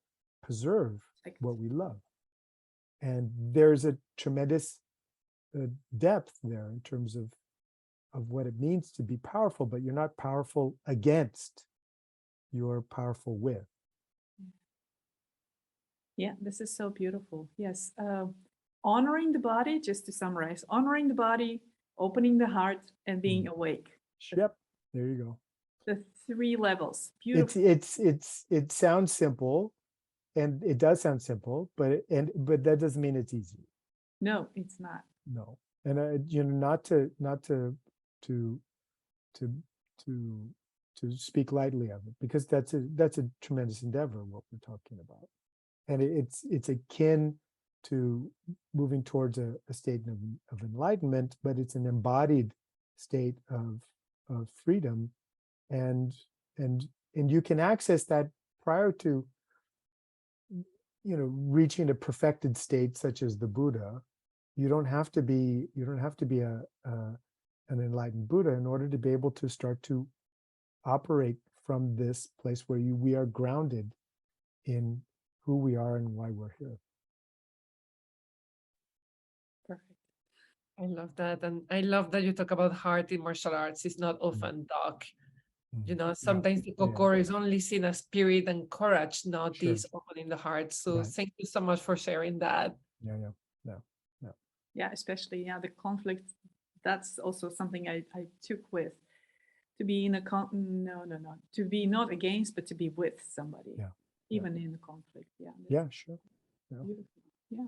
C: preserve what we love. And there's a tremendous depth there in terms of what it means to be powerful, but you're not powerful against, you're powerful with.
B: Yeah, this is so beautiful. Yes. Honoring the body, just to summarize, honoring the body, opening the heart, and being awake.
C: Yep. There you go.
B: The 3 levels. Beautiful.
C: It sounds simple, and it does sound simple, but that doesn't mean it's easy.
B: No, it's not.
C: No. And not to speak lightly of it, because that's a tremendous endeavor, what we're talking about. And it's akin to moving towards a state of enlightenment, but it's an embodied state of freedom, and you can access that prior to reaching a perfected state such as the Buddha. You don't have to be an enlightened Buddha in order to be able to start to operate from this place where we are grounded in who we are and why we're here.
B: Perfect.
A: I love that. And I love that you talk about heart in martial arts. It's not often dog. You know, sometimes the kokoro is only seen as spirit and courage, not
C: Sure.
A: this opening the heart. So
C: Right.
A: thank you so much for sharing that.
B: Yeah, especially the conflict. That's also something I took with, to be in a to be not against, but to be with somebody, even in the conflict.
C: Yeah, sure.
B: Beautiful. Yeah.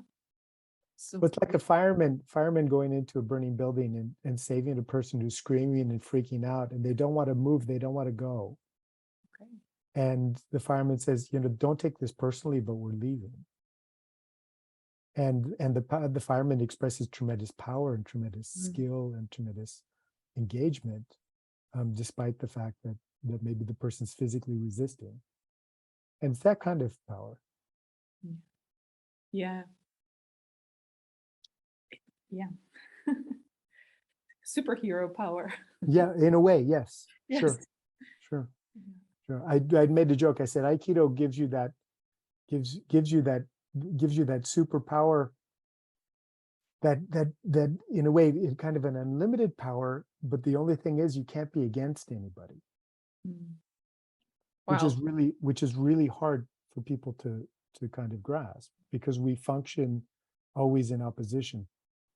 A: So
C: But it's like a fireman going into a burning building and saving a person who's screaming and freaking out, and they don't want to move, they don't want to go.
B: Okay.
C: And the fireman says, don't take this personally, but we're leaving. And the fireman expresses tremendous power and tremendous skill and tremendous engagement, despite the fact that maybe the person's physically resisting. And it's that kind of power.
B: Yeah. Yeah. Superhero power.
C: Yeah, in a way, yes.
B: Yes.
C: Sure. I'd made a joke. I said Aikido gives you that superpower that in a way is kind of an unlimited power, but the only thing is you can't be against anybody. Which is really hard for people to kind of grasp, because we function always in opposition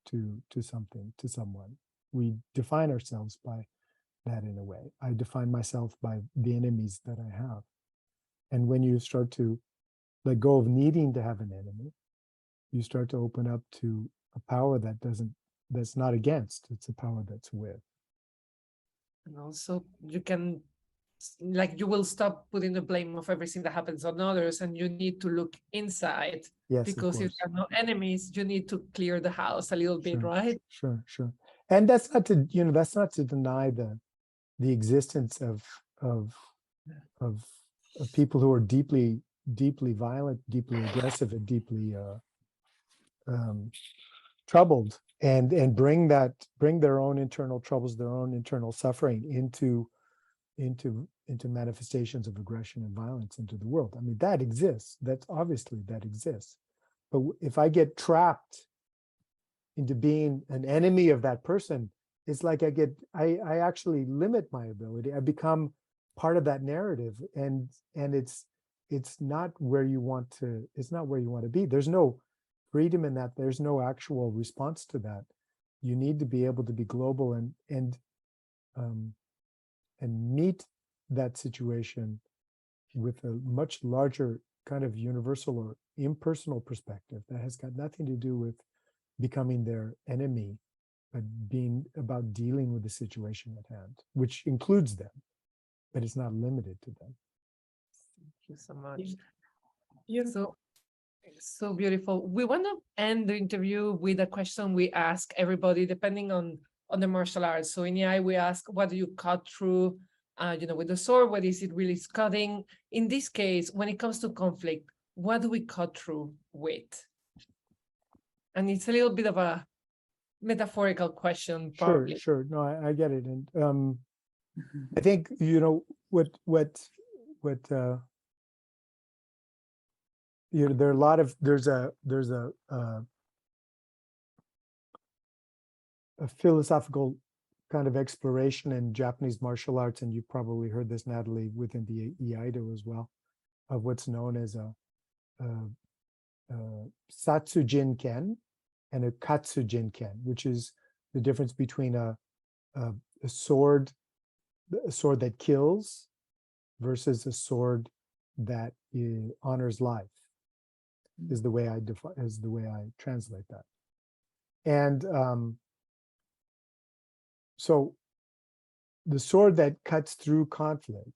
C: to something, to someone. We define ourselves by that in a way. I define myself by the enemies that I have. And when you start to let go of needing to have an enemy, you start to open up to a power that's not against, it's a power that's with.
A: And also you can, like, you will stop putting the blame of everything that happens on others, and you need to look inside.
C: Yes,
A: because if there are no enemies, you need to clear the house a little bit, right?
C: Sure. And that's not to, that's not to deny the existence of people who are deeply violent, deeply aggressive, and deeply troubled, and bring their own internal troubles, their own internal suffering into manifestations of aggression and violence into the world. I mean, that exists. That exists. But if I get trapped into being an enemy of that person, it's like I actually limit my ability. I become part of that narrative, and it's not where you want to. It's not where you want to be. There's no freedom in that. There's no actual response to that. You need to be able to be global and meet that situation with a much larger kind of universal or impersonal perspective that has got nothing to do with becoming their enemy, but being about dealing with the situation at hand, which includes them, but it's not limited to them.
A: Thank you so much. So beautiful. We want to end the interview with a question we ask everybody, depending on the martial arts. So in Iai, we ask, what do you cut through, with the sword? What is it really cutting? In this case, when it comes to conflict, what do we cut through with? And it's a little bit of a metaphorical question, probably.
C: Sure. No, I get it. And I think, what there are a lot of, there's a philosophical kind of exploration in Japanese martial arts, and you've probably heard this, Natalie, within the Iaido as well, of what's known as a Satsujin Ken and a Katsujin Ken, which is the difference between a sword that kills versus a sword that honors life, is the way I translate that. And so the sword that cuts through conflict,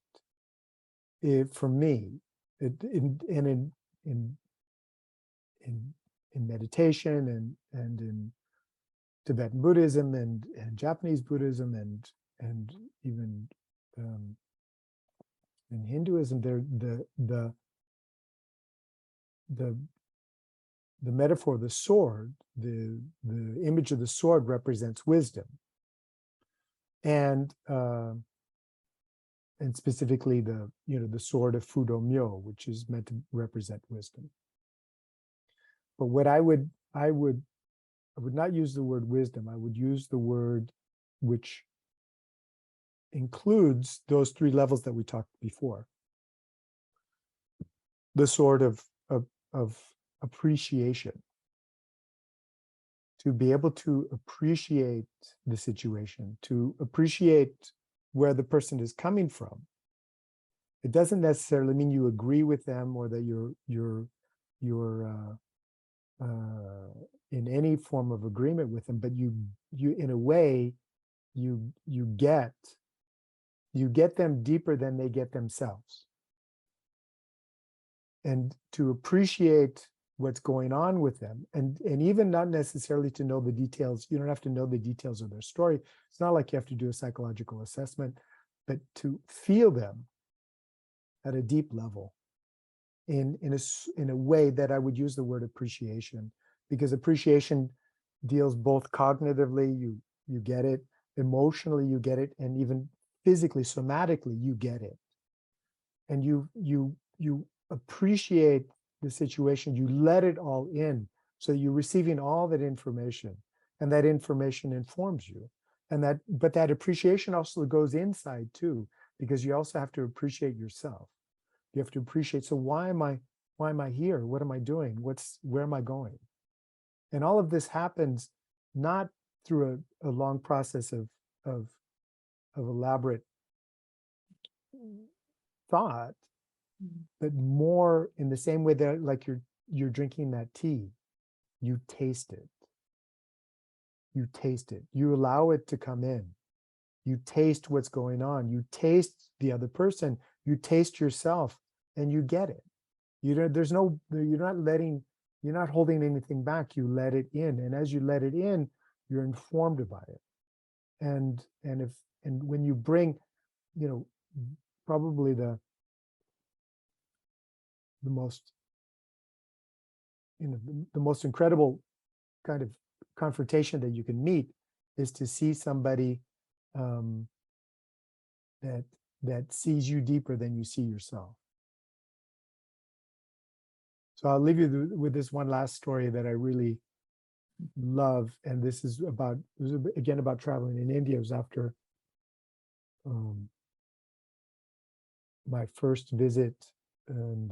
C: for me, in meditation and in Tibetan Buddhism and Japanese Buddhism and even in Hinduism, the metaphor of the sword, the image of the sword represents wisdom. And and specifically the sword of Fudo-myo, which is meant to represent wisdom. But what I would not use the word wisdom. I would use the word which includes those three levels that we talked before. The sword of appreciation. To be able to appreciate the situation, to appreciate where the person is coming from. It doesn't necessarily mean you agree with them or that you're in any form of agreement with them, but you in a way you get them deeper than they get themselves. And to appreciate what's going on with them, and even not necessarily to know the details. You don't have to know the details of their story. It's not like you have to do a psychological assessment, but to feel them at a deep level in a way that I would use the word appreciation, because appreciation deals both cognitively, you get it, emotionally you get it, and even physically, somatically you get it. And you appreciate the situation, you let it all in, so you're receiving all that information, and that information informs you. And but that appreciation also goes inside too, because you also have to appreciate yourself. You have to appreciate, so why am I here? What am I doing? Where am I going? And all of this happens not through a long process of elaborate thought, but more in the same way that like you're drinking that tea, you taste it. You taste it. You allow it to come in. You taste what's going on. You taste the other person. You taste yourself, and you get it. You're not holding anything back. You let it in, and as you let it in, you're informed by it. And when you bring, probably the most, the most incredible kind of confrontation that you can meet is to see somebody that sees you deeper than you see yourself. So I'll leave you with this one last story that I really love, and this is again about traveling in India. It was after my first visit, and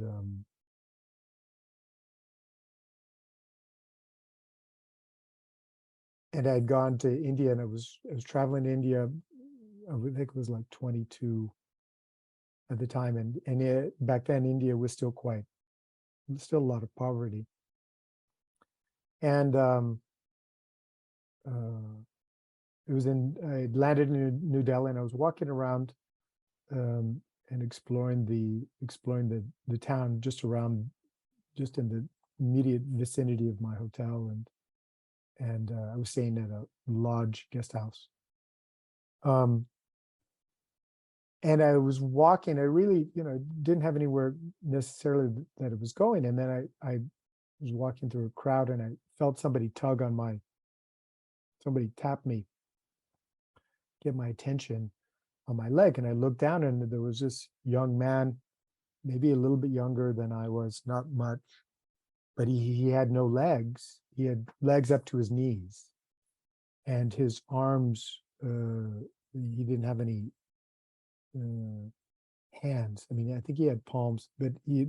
C: I'd gone to India, and I was traveling to India. I think it was like 22 at the time, and back then India was still a lot of poverty, and I landed in New Delhi, and I was walking around and exploring the town just in the immediate vicinity of my hotel, and I was staying at a lodge guest house. And I was walking, I really, didn't have anywhere necessarily that it was going. And then I was walking through a crowd, and I felt somebody tap me, get my attention on my leg. And I looked down, and there was this young man, maybe a little bit younger than I was, not much, but he had no legs. He had legs up to his knees, and his arms, he didn't have any hands. I mean, I think he had palms, but he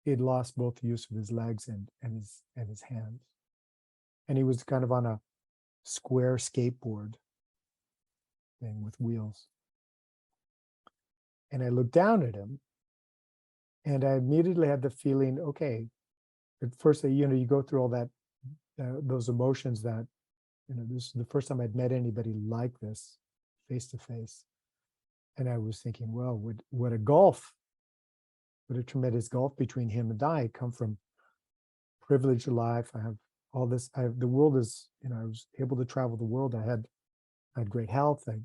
C: had lost both the use of his legs and his hands. And he was kind of on a square skateboard thing with wheels. And I looked down at him, and I immediately had the feeling, okay, at first, you go through all that, those emotions that, this is the first time I'd met anybody like this face to face. And I was thinking, well, what a tremendous gulf between him and I. I come from privileged life. I have all this, the world is, I was able to travel the world. I had great health. I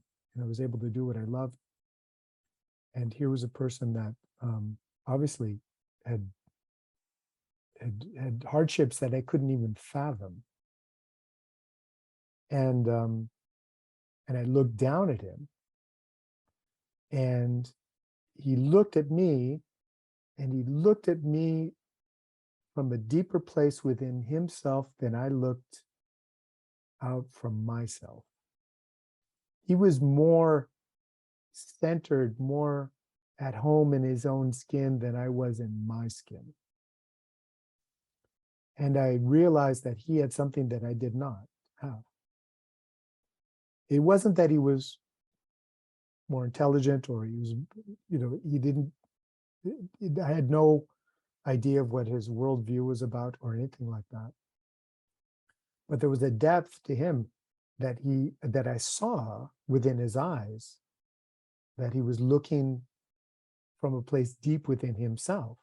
C: was able to do what I loved. And here was a person that obviously had hardships that I couldn't even fathom. And I looked down at him, And he looked at me, and he looked at me from a deeper place within himself than I looked out from myself. He was more centered, more at home in his own skin than I was in my skin. And I realized that he had something that I did not have. It wasn't that he was more intelligent or he was, he didn't, I had no idea of what his worldview was about or anything like that. But there was a depth to him that I saw within his eyes, that he was looking from a place deep within himself.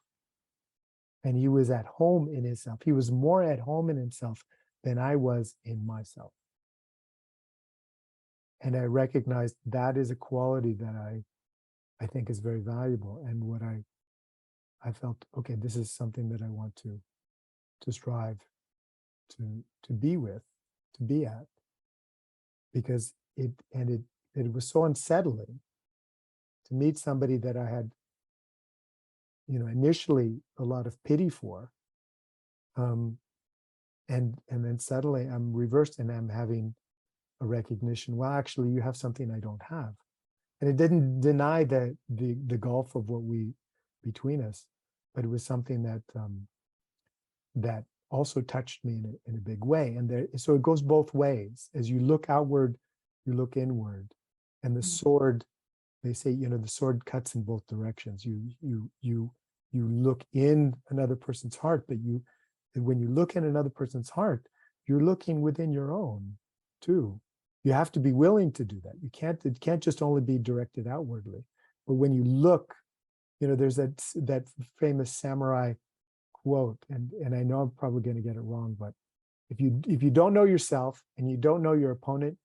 C: And he was at home in himself. He was more at home in himself than I was in myself. And I recognized that is a quality that I think is very valuable. And what I felt, okay, this is something that I want to strive to be with, to be at, because it was so unsettling to meet somebody that I had, initially a lot of pity for, and then suddenly I'm reversed and I'm having a recognition. Well, actually, you have something I don't have, and it didn't deny the gulf of what between us, but it was something that that also touched me in a big way. And so it goes both ways. As you look outward, you look inward, and the sword. They say, the sword cuts in both directions. You look in another person's heart, but when you look in another person's heart, you're looking within your own too. You have to be willing to do that. It can't just only be directed outwardly. But when you look, there's that famous samurai quote, and I know I'm probably going to get it wrong, but if you don't know yourself and you don't know your opponent,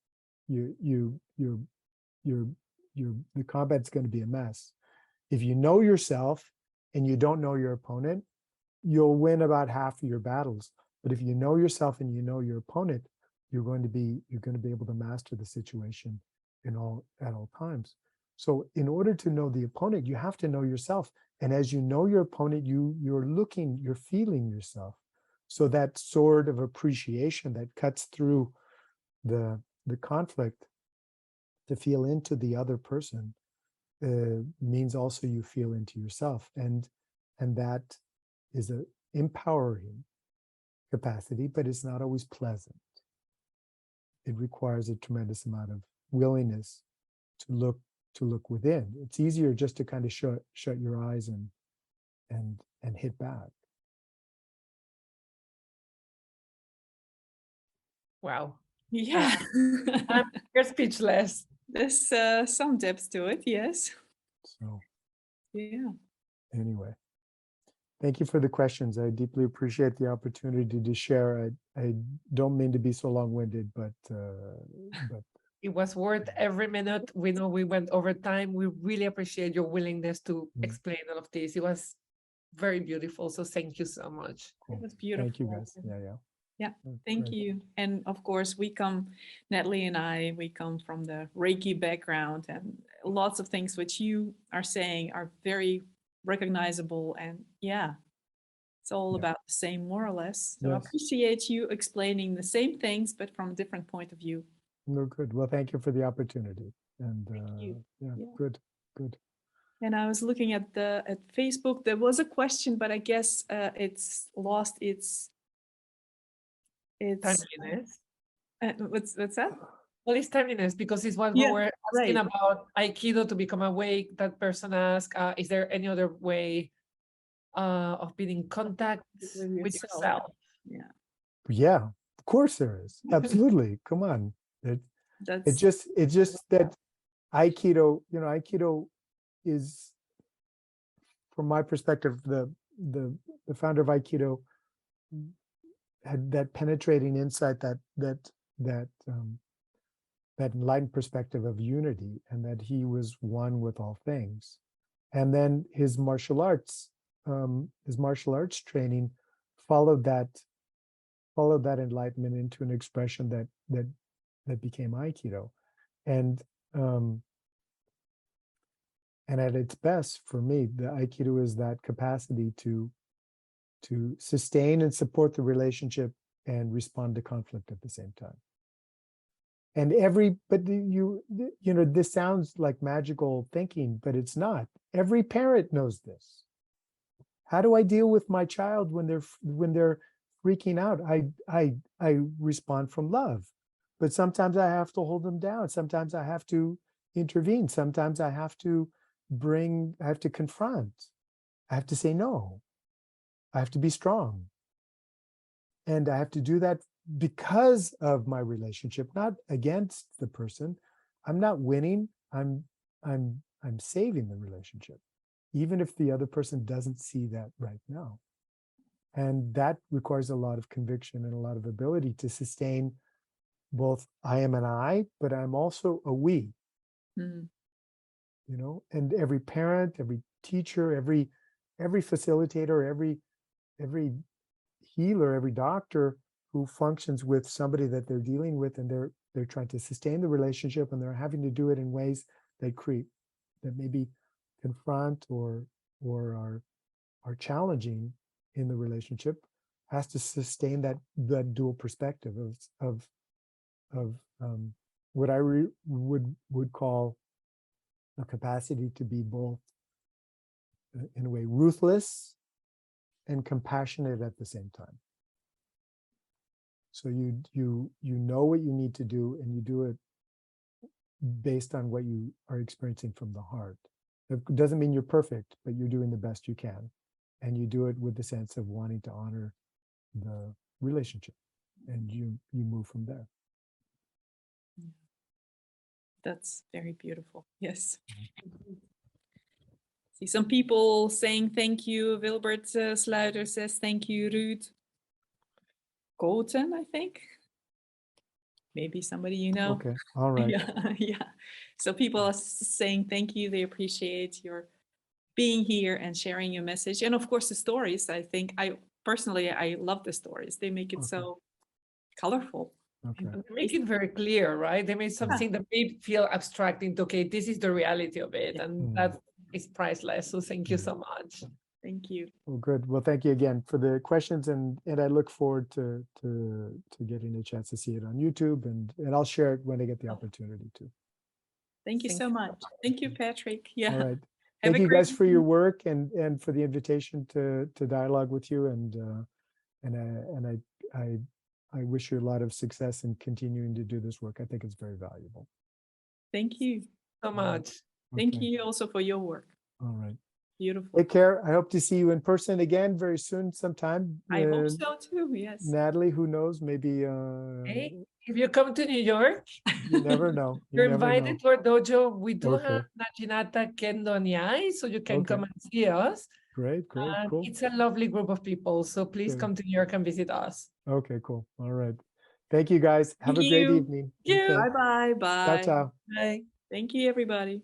C: the combat's going to be a mess. If you know yourself and you don't know your opponent, you'll win about half of your battles. But if you know yourself and you know your opponent, you're going to be able to master the situation at all times. So in order to know the opponent, you have to know yourself. And as you know your opponent, you're feeling yourself. So that sword of appreciation that cuts through the conflict to feel into the other person means also you feel into yourself, and that is a empowering capacity, but it's not always pleasant. It requires a tremendous amount of willingness to look within. It's easier just to kind of shut your eyes and hit back.
A: Wow.
B: Yeah.
A: You're speechless.
B: There's some depth to it, yes.
C: So
B: Yeah.
C: anyway, thank you for the questions. I deeply appreciate the opportunity to share. I don't mean to be so long-winded, but
A: It was worth every minute. We know we went over time. We really appreciate your willingness to explain all of this. It was very beautiful. So thank you so much.
C: cool.
B: It was beautiful.
C: Thank you, guys. Yeah.
B: Thank
C: Great.
B: you. And of course, Natalie and I, we come from the Reiki background, and lots of things which you are saying are very recognizable. And yeah, it's all about the same, more or less. So I
C: Yes.
B: appreciate you explaining the same things, but from a different point of view.
C: No, good. Well, thank you for the opportunity. And
B: you.
C: yeah,
B: Yeah.
C: good.
B: And I was looking at Facebook. There was a question, but I guess it's lost its
A: Timeliness.
B: what's that?
A: Well, it's timeliness because it's what we
B: Yeah,
A: were asking
B: right.
A: about Aikido to become awake. That person asked, is there any other way of being in contact with yourself?
B: Yeah.
C: Of course there is. Absolutely. Come on. It's just that Aikido is, from my perspective, the founder of Aikido had that penetrating insight, that enlightened perspective of unity, and that he was one with all things. And then his martial arts training followed that enlightenment into an expression that became Aikido. And And at its best, for me, the Aikido is that capacity to sustain and support the relationship and respond to conflict at the same time. And this sounds like magical thinking, but it's not. Every parent knows this. How do I deal with my child when they're freaking out? I respond from love, but sometimes I have to hold them down. Sometimes I have to intervene. Sometimes I have to confront. I have to say no. I have to be strong. And I have to do that because of my relationship, not against the person. I'm not winning. I'm saving the relationship, even if the other person doesn't see that right now. And that requires a lot of conviction and a lot of ability to sustain both I am an I, but I'm also a we.
B: Mm.
C: And every parent, every teacher, every facilitator, every healer, every doctor who functions with somebody that they're dealing with, and they're trying to sustain the relationship, and they're having to do it in ways that maybe confront or are challenging in the relationship, has to sustain that dual perspective of what I would call a capacity to be both, in a way, ruthless and compassionate at the same time. So you know what you need to do, and you do it based on what you are experiencing from the heart. It doesn't mean you're perfect, but you're doing the best you can, and you do it with the sense of wanting to honor the relationship, and you move from there.
B: That's very beautiful. Yes. See some people saying thank you. Wilbert Sluiter says thank you, Ruud. Colton, I think. Maybe somebody you know.
C: Okay, all right.
B: Yeah. So people are saying thank you. They appreciate your being here and sharing your message. And of course, the stories. I think I love the stories. They make it so colorful.
C: Okay.
A: And they make it very clear, right? They made something that may feel abstract into, okay, this is the reality of it. And that is priceless. So thank you so much.
B: Thank you.
C: Well, good. Well, thank you again for the questions, and I look forward to getting a chance to see it on YouTube, and I'll share it when I get the opportunity to.
B: Thank you so much. Thank you, Patrick. Yeah.
C: All right.
B: Have
C: Thank
B: a
C: you
B: great
C: guys for your
B: evening.
C: work and for the invitation to dialogue with you, I wish you a lot of success in continuing to do this work. I think it's very valuable.
B: Thank you
A: so much.
B: Thank
C: Okay.
B: you also for your work.
C: All right.
B: Beautiful.
C: Take care. I hope to see you in person again very soon sometime.
B: I hope so too. Yes.
C: Natalie, who knows? Maybe
A: Hey, if you come to New York,
C: you never know.
A: you're
C: never
A: invited
C: know.
A: to our dojo. We do
C: Okay.
A: have Nachinata Kendo Nyai, so you can
C: Okay.
A: come and see us.
C: Great,
A: And
C: cool.
A: it's a lovely group of people. So please
C: Good.
A: come to New York and visit us.
C: Okay, cool. All right. Thank you guys. Have
B: Thank
C: a great
B: you.
C: evening.
A: Thank you.
C: Okay.
B: Bye-bye.
C: Ciao,
B: Bye.
C: ciao.
A: Bye.
B: Thank you, everybody.